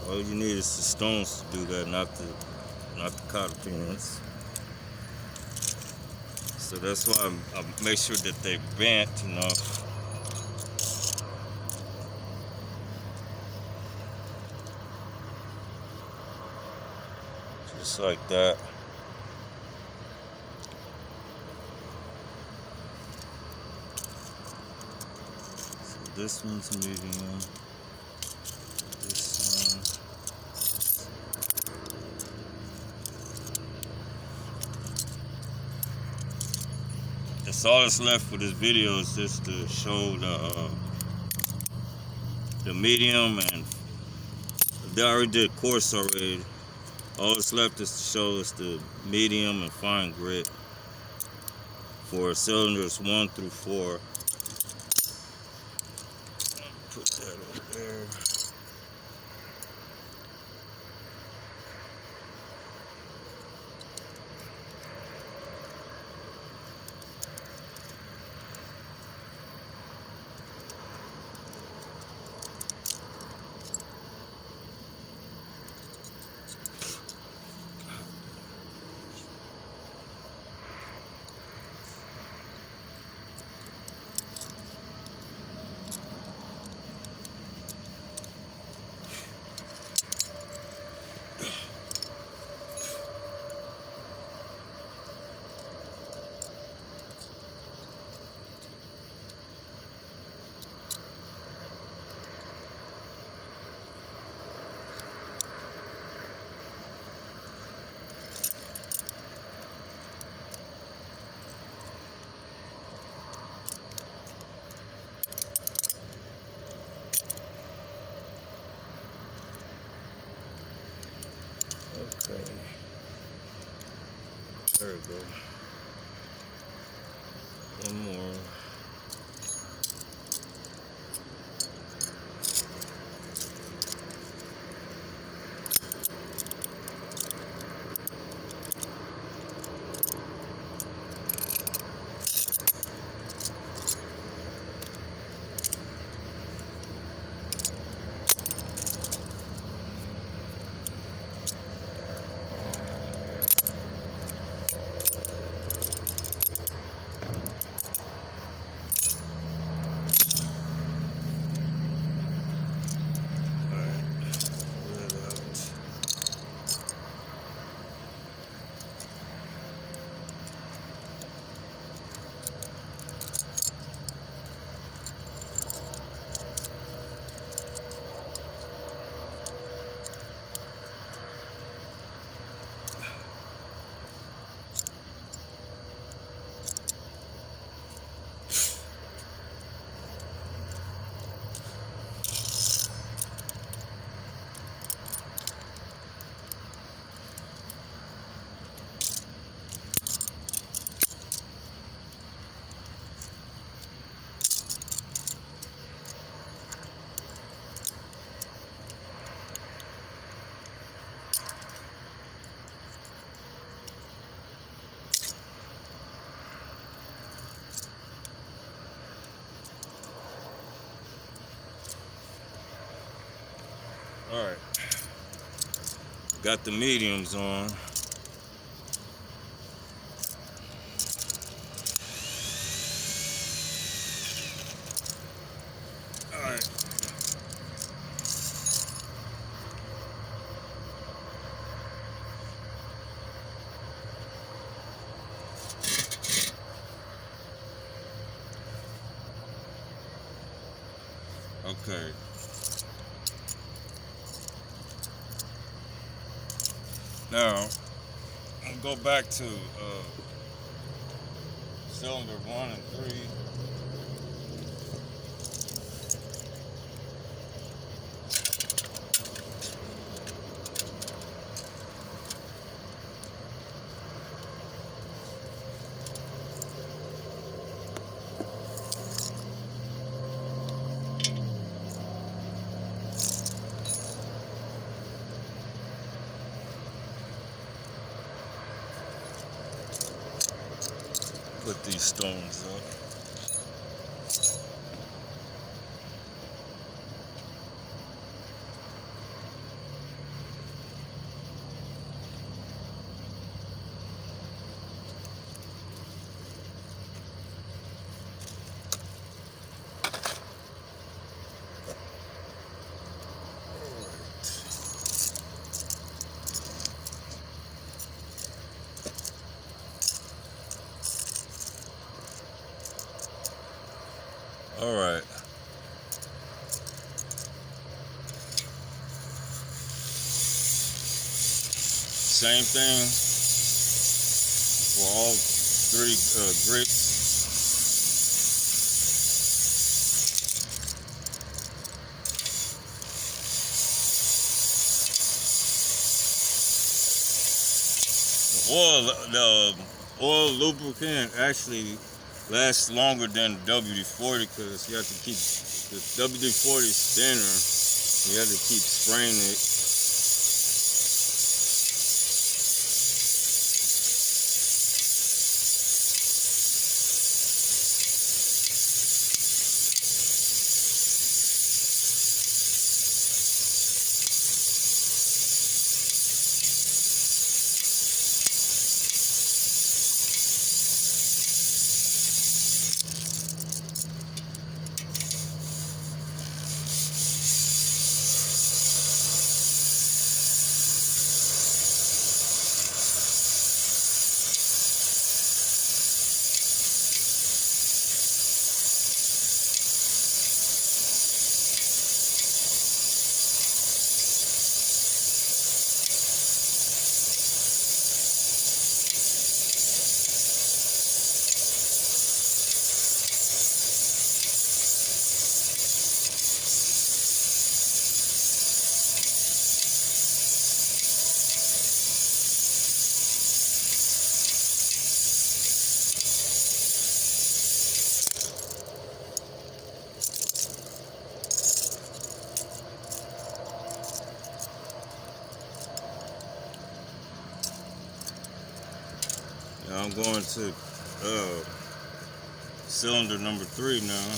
All you need is the stones to do that, not the cotter pins. So that's why I make sure that they bent enough. Just like that. This one's medium. This one. That's all that's left for this video, is just to show the medium, and they already did coarse already. All that's left is to show us the medium and fine grit for cylinders 1 through 4. Put that over there. Okay, there we go. One more. All right, got the mediums on. All right. Okay. Now, I'll go back to cylinder 1 and 3. Put these stones up. All right. Same thing for all 3 grits. the oil lubricant actually lasts longer than WD-40 because you have to keep the WD-40 is thinner. You have to keep spraying it. Now I'm going to cylinder number 3 now.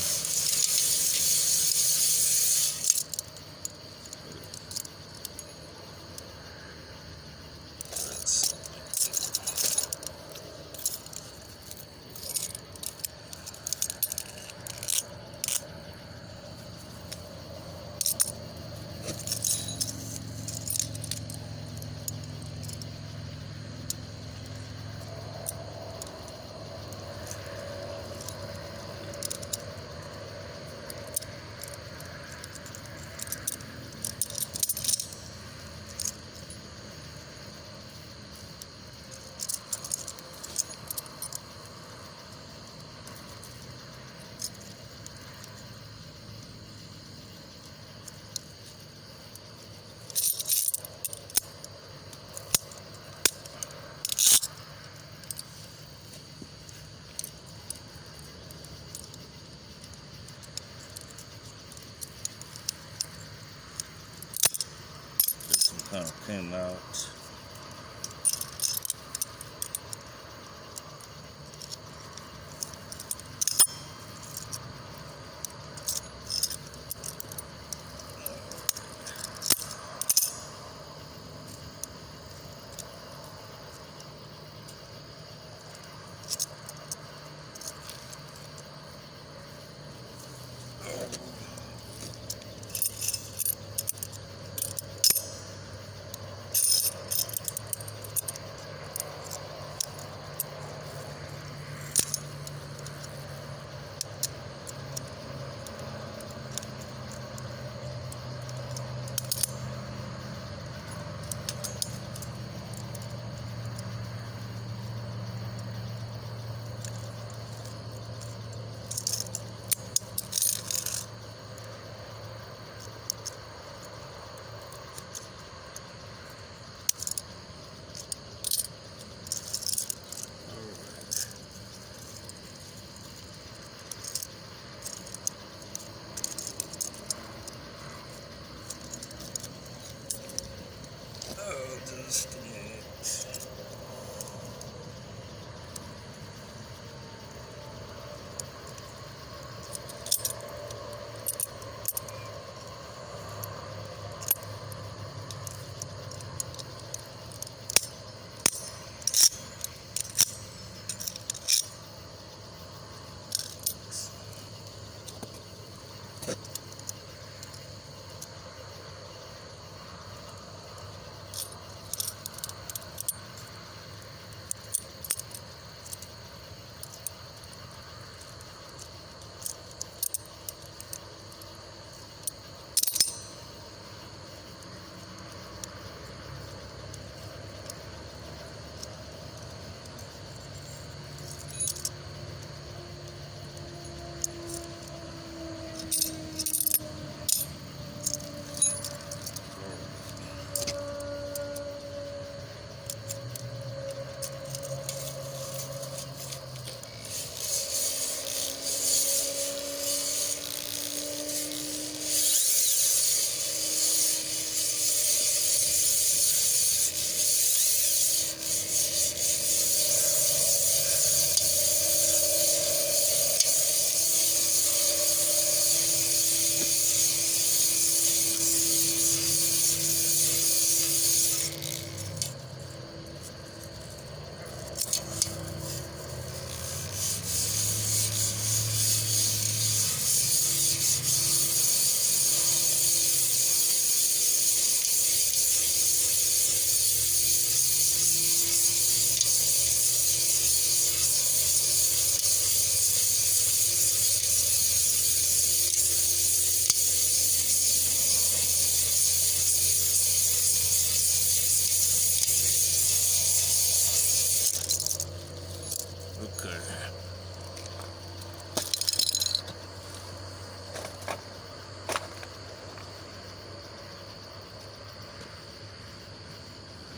This one kind of came out.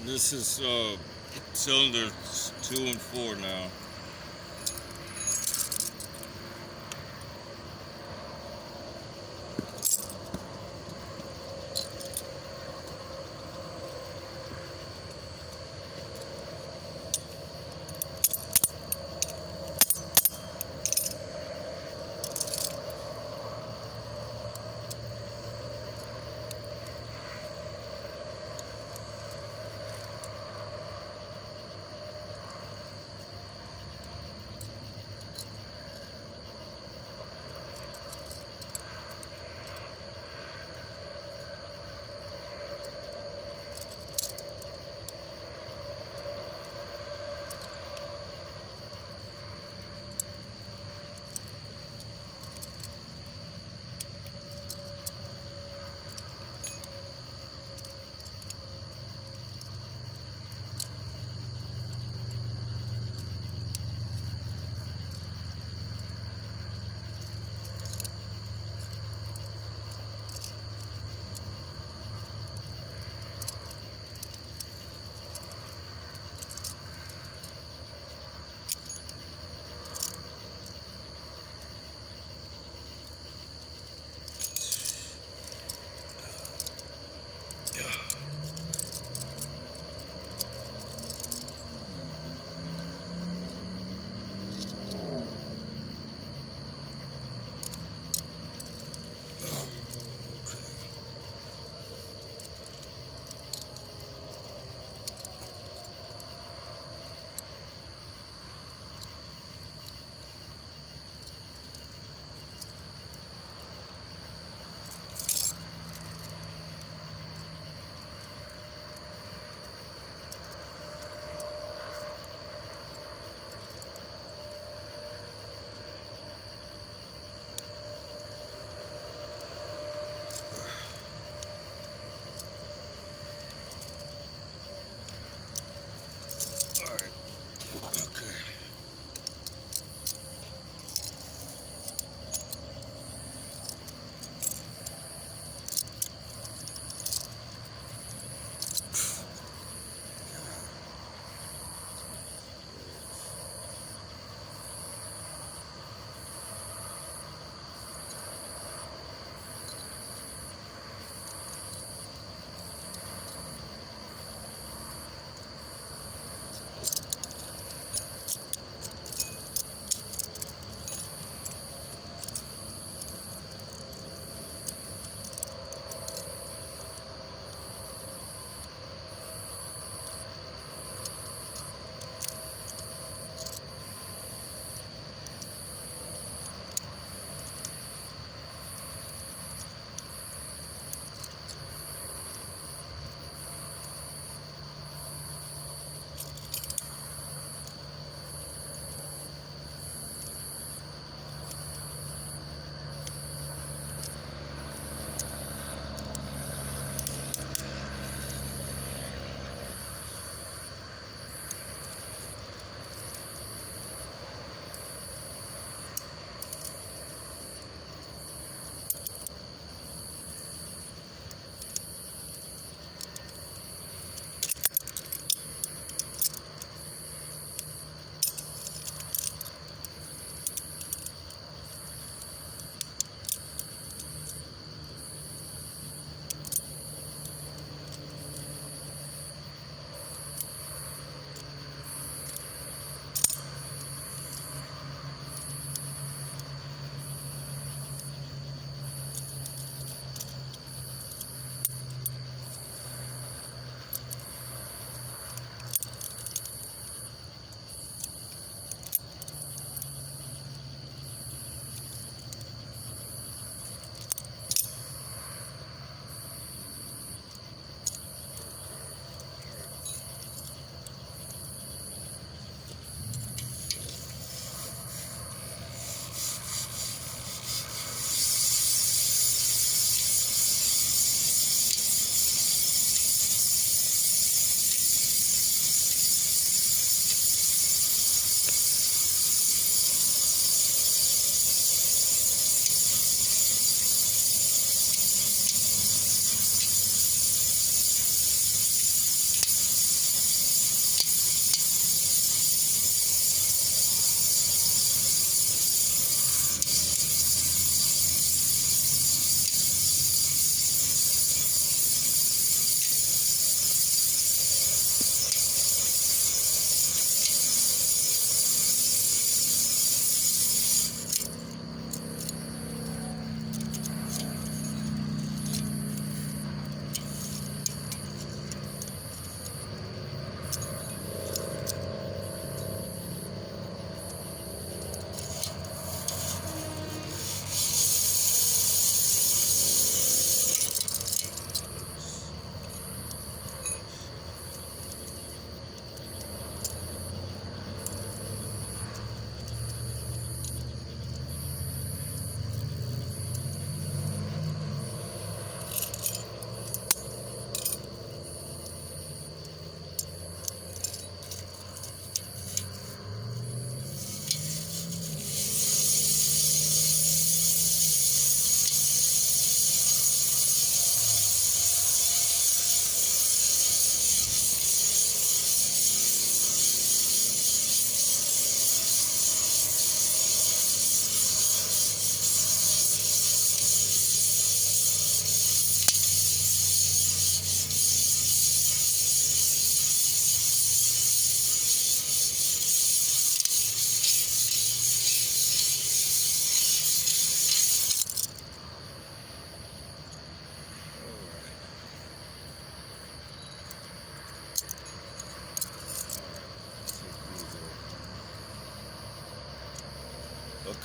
This is cylinder 2 and 4 now.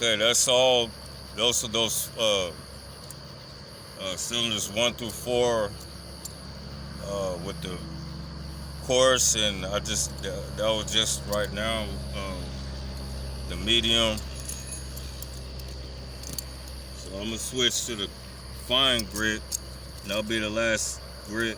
Okay, that's all. Those are those cylinders 1 through 4 with the course, and I just that was just right now the medium. So I'm gonna switch to the fine grit, and that'll be the last grit.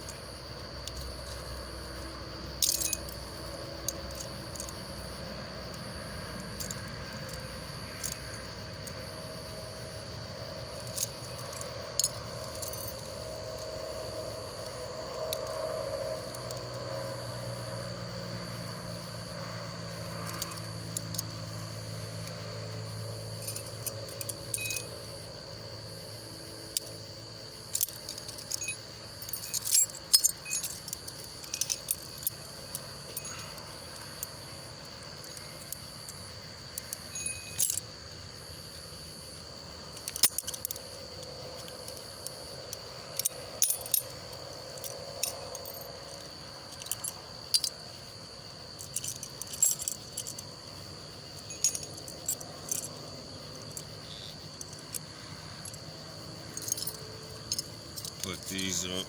Put these up.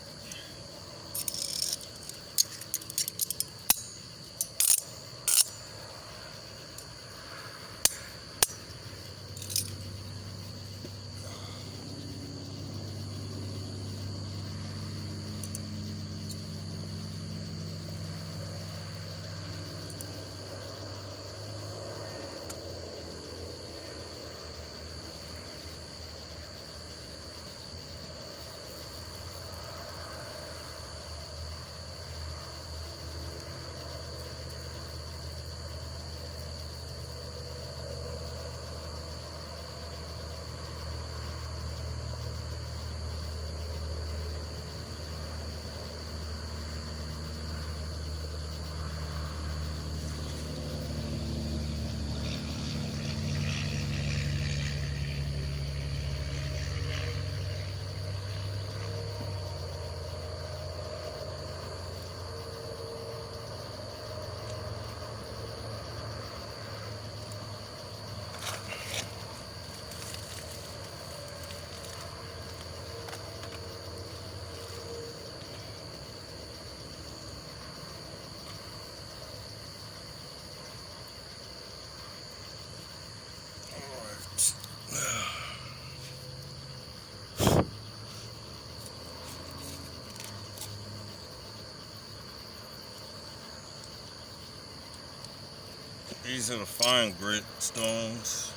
These are the fine grit stones,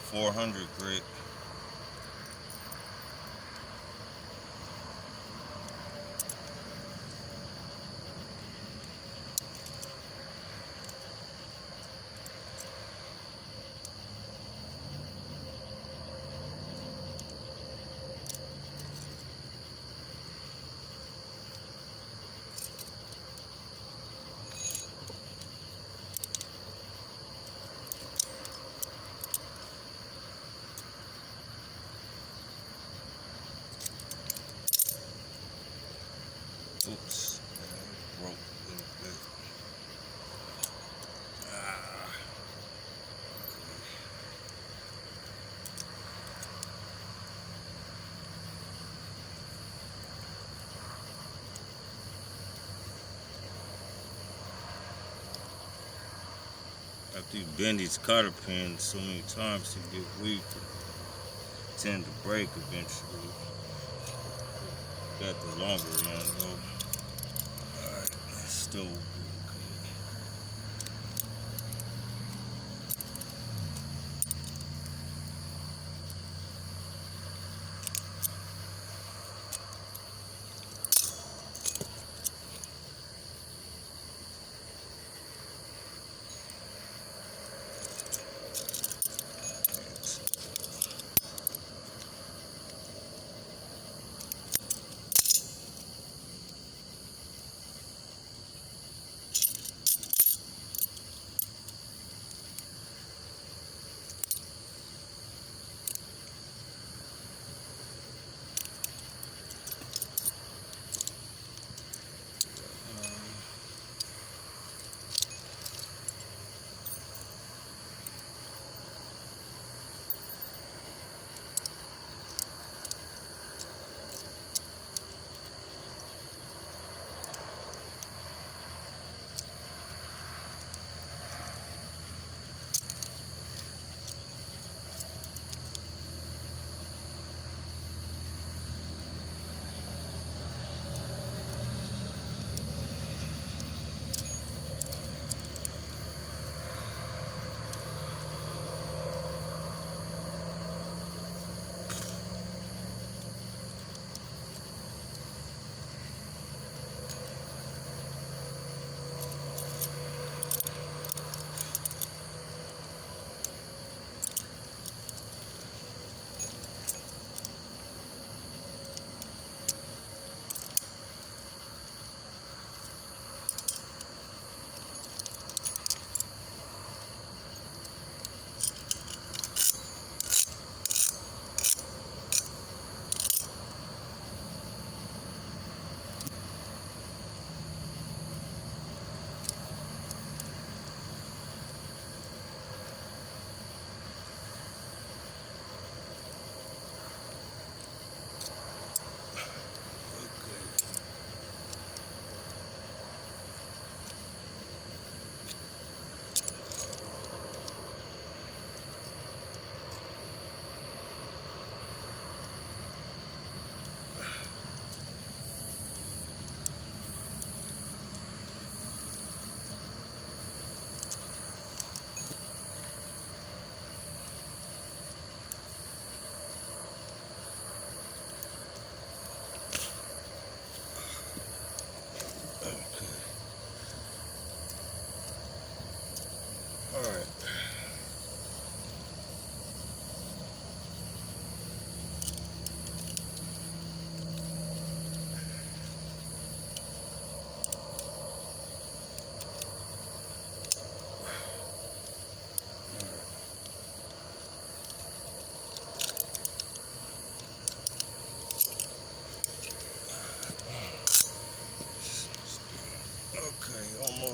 400 grit. Oops, that broke a little bit. After you bend these cotter pins so many times, you get weak, tend to break eventually. Got the longer one though. Alright, still okay.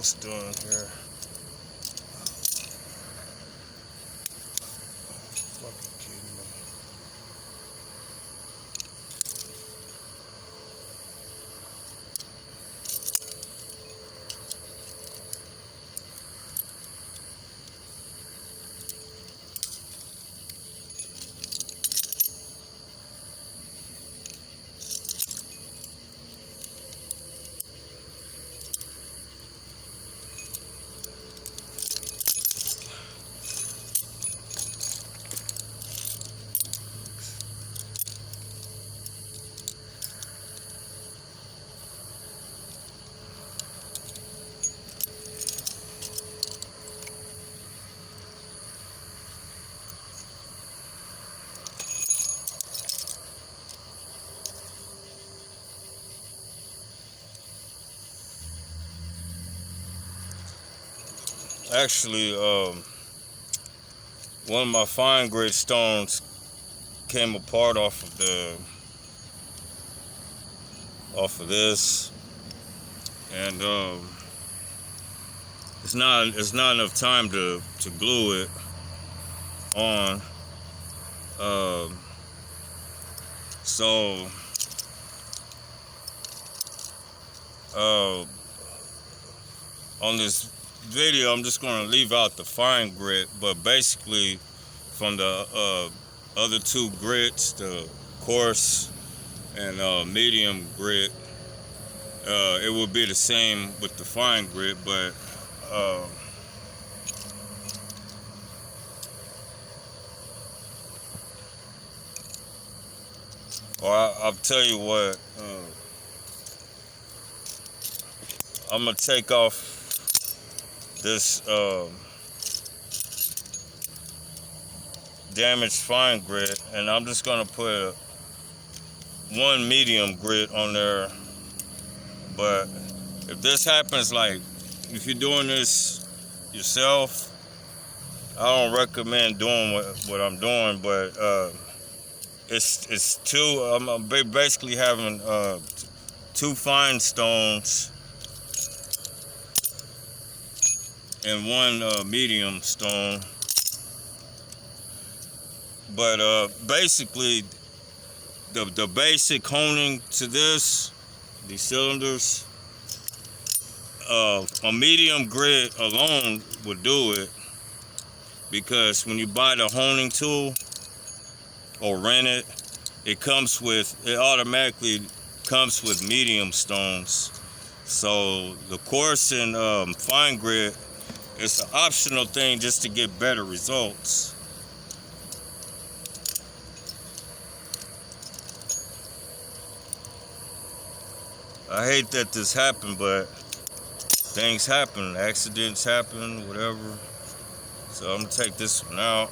almost done here. Fucking kidding me. Actually, one of my fine grit stones came apart off of this, and it's not enough time to glue it on. So on this video, I'm just going to leave out the fine grit, but basically from the other two grits, the coarse and medium grit, it would be the same with the fine grit, but I'll tell you what, I'm gonna take off this damaged fine grit, and I'm just gonna put one medium grit on there. But if this happens, like if you're doing this yourself, I don't recommend doing what I'm doing, but it's two. I'm basically having two fine stones and one medium stone. But basically, the basic honing to these cylinders, a medium grit alone would do it, because when you buy the honing tool or rent it, it automatically comes with medium stones. So the coarse and fine grit, it's an optional thing just to get better results. I hate that this happened, but things happen, accidents happen, whatever. So I'm gonna take this one out.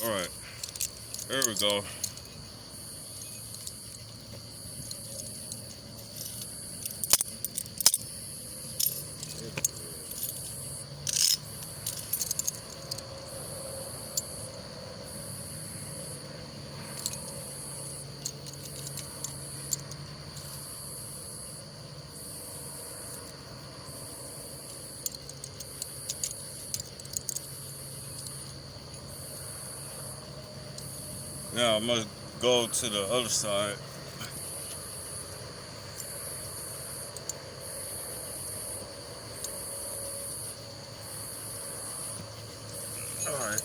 All right, there we go. Now I'm gonna go to the other side. All right.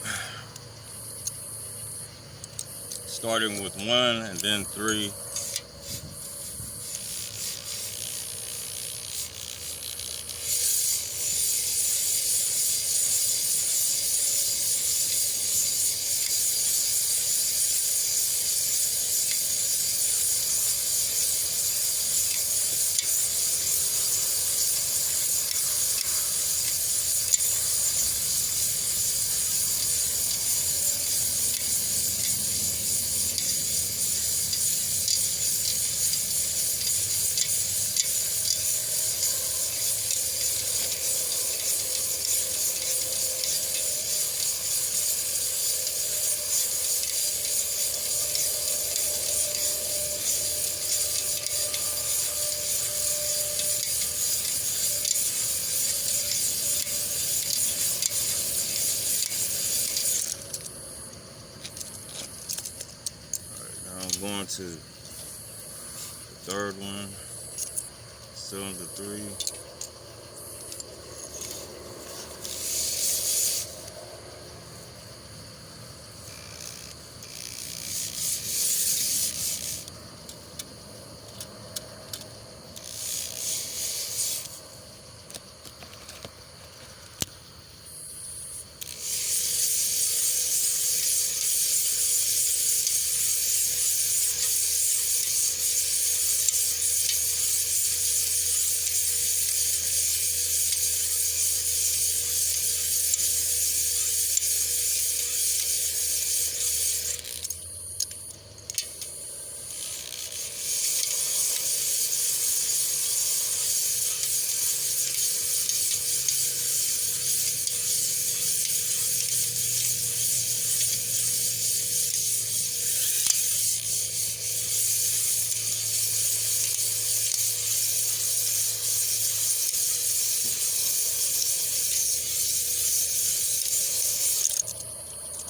Starting with 1 and then 3. I'm going to the third one, cylinder 3.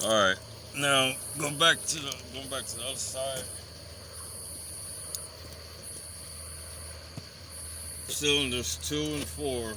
All right, now going back to the other side. Cylinders 2 and 4.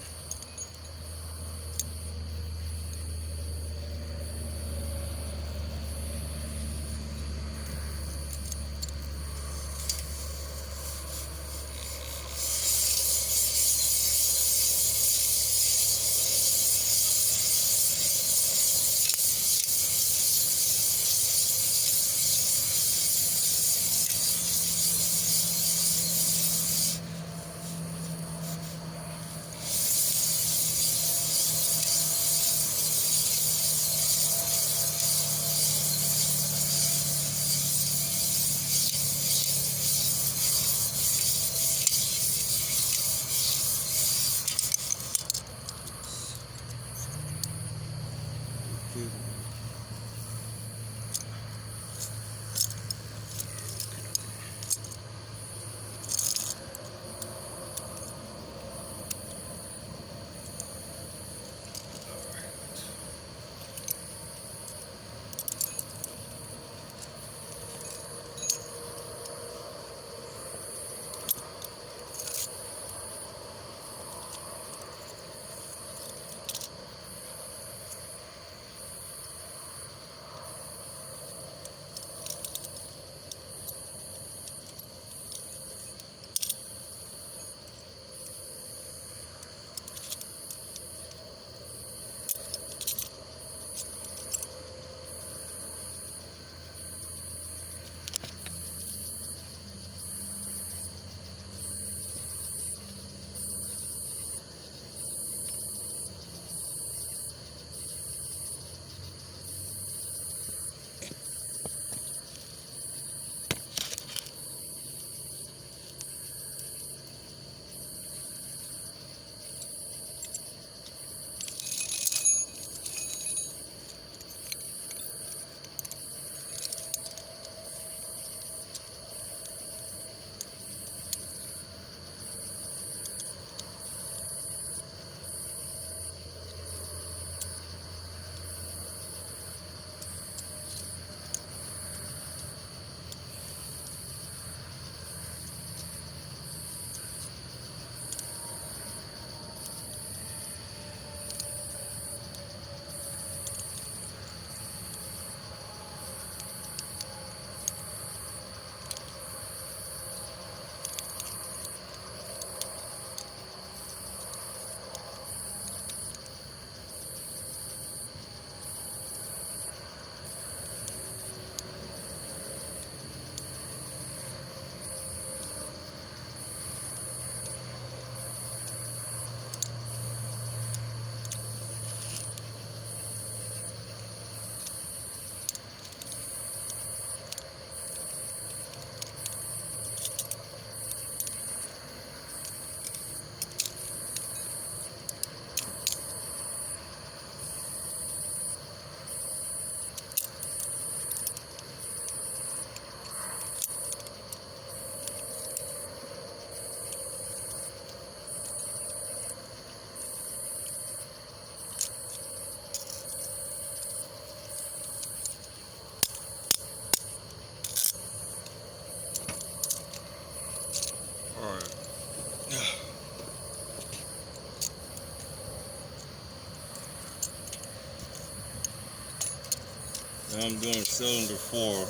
Now I'm doing cylinder 4.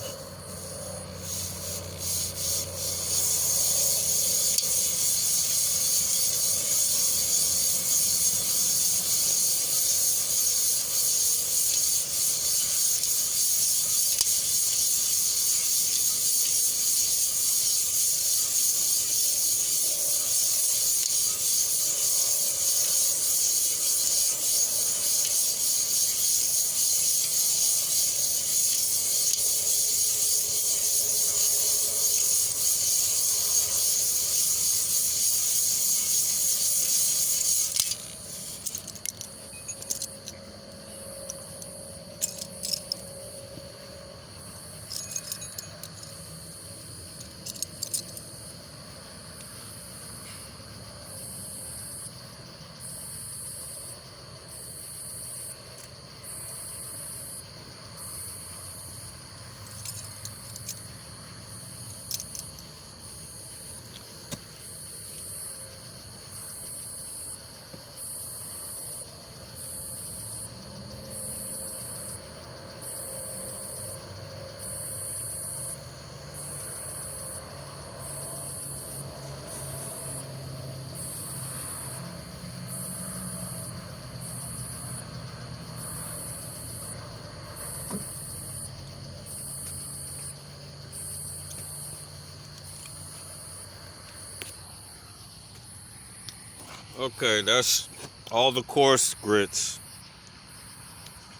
Okay, that's all the coarse grits.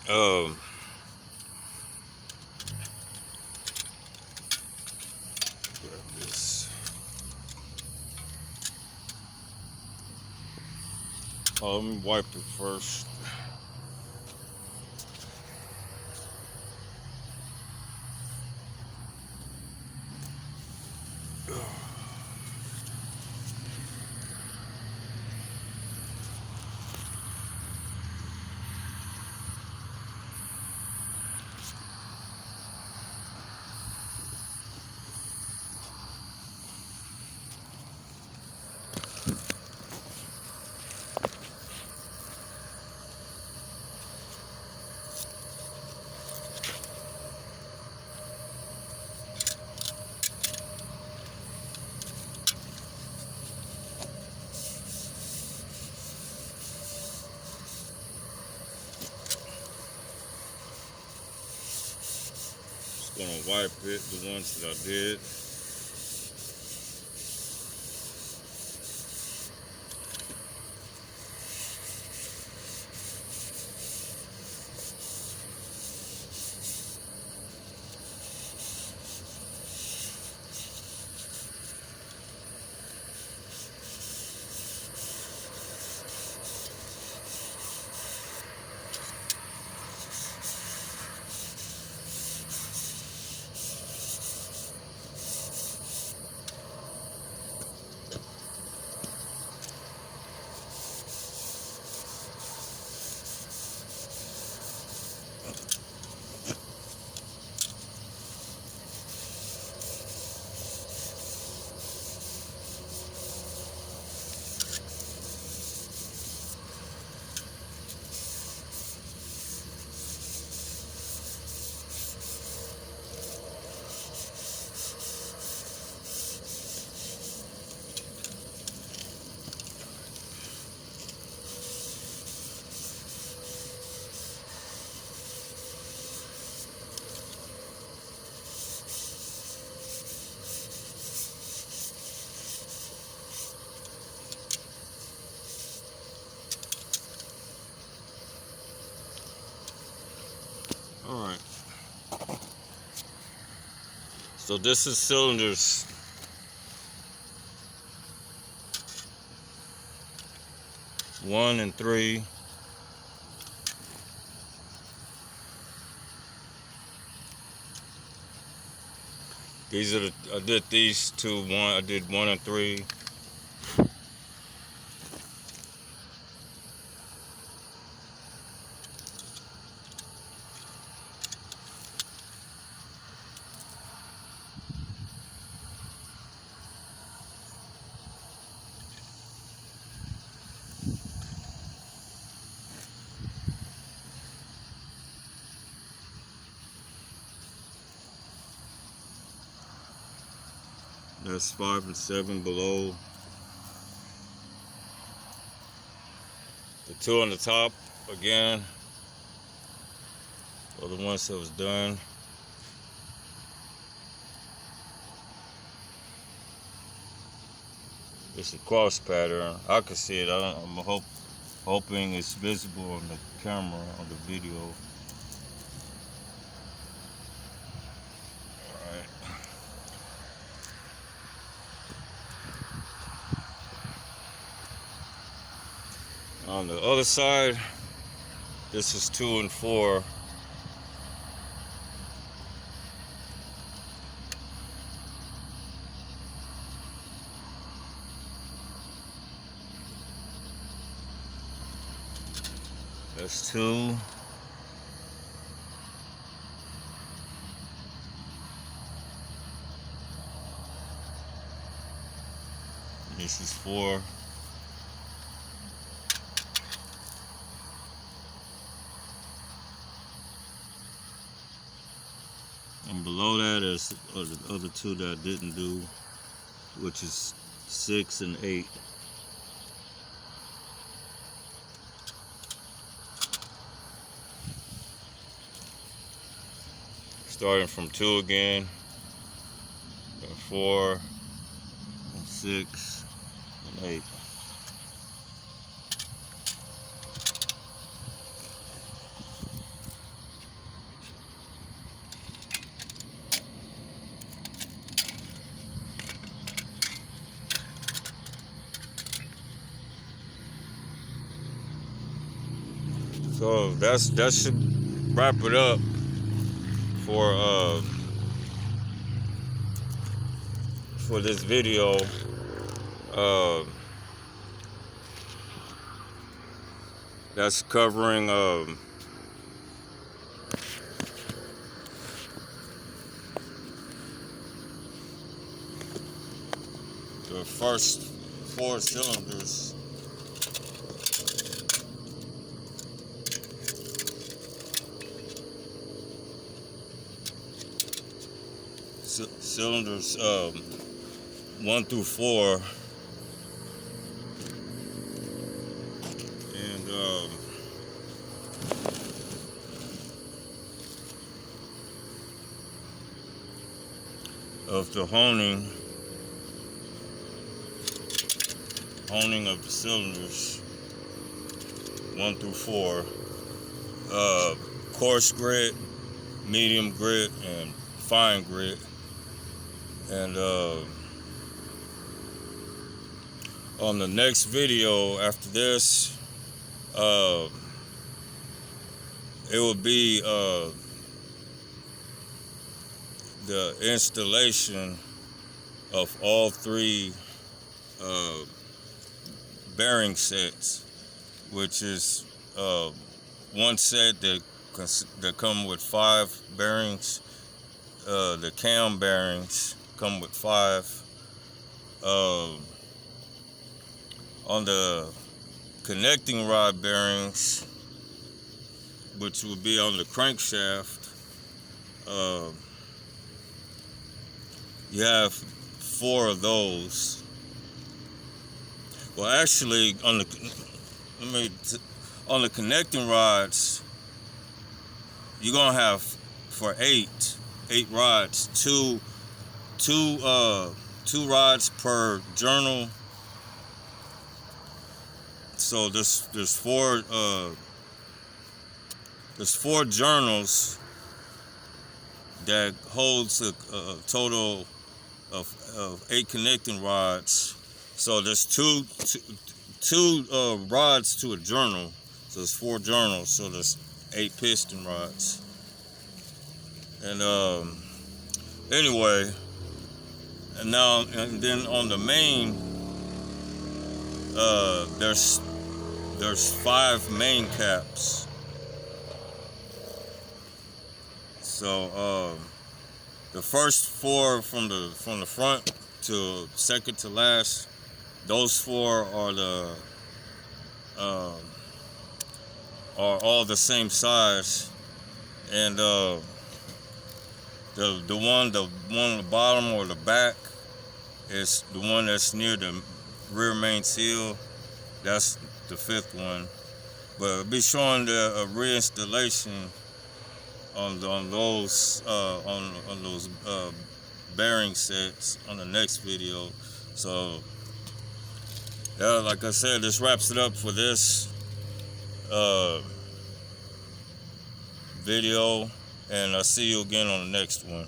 Grab this. Oh, let me wipe it first. Just gonna wipe it, the ones that I did. All right. So this is cylinders 1 and 3. These are I did these two. I did 1 and 3. That's 5 and 7 below. The 2 on the top again are the ones that was done. It's a cross pattern. I can see it. I'm hoping it's visible on the camera, on the video. Alright. On the other side, this is 2 and 4. That's 2. This is 4. And below that is the other 2 that I didn't do, which is 6 and 8. Starting from 2 again, and 4, and 6, and 8. So that should wrap it up for this video. That's covering the first 4 cylinders. Cylinders 1 through 4, and of the honing of the cylinders 1 through 4, coarse grit, medium grit, and fine grit. And on the next video after this, it will be the installation of all 3 bearing sets, which is one set that come with 5 bearings. The cam bearings come with 5. On the connecting rod bearings, which will be on the crankshaft, you have 4 of those. Well, actually, on the connecting rods, you're gonna have, for 8 rods, two rods per journal. So there's 4 journals that holds a total of 8 connecting rods. So there's two rods to a journal. So there's 4 journals. So there's 8 piston rods. And anyway, and then on the main, there's 5 main caps. So the first 4 from the front to second to last, those 4 are all the same size, and the one on the bottom or the back It's the one that's near the rear main seal. That's the 5th one. But I'll be showing the reinstallation on those bearing sets on the next video. So yeah, like I said, this wraps it up for this video, and I'll see you again on the next one.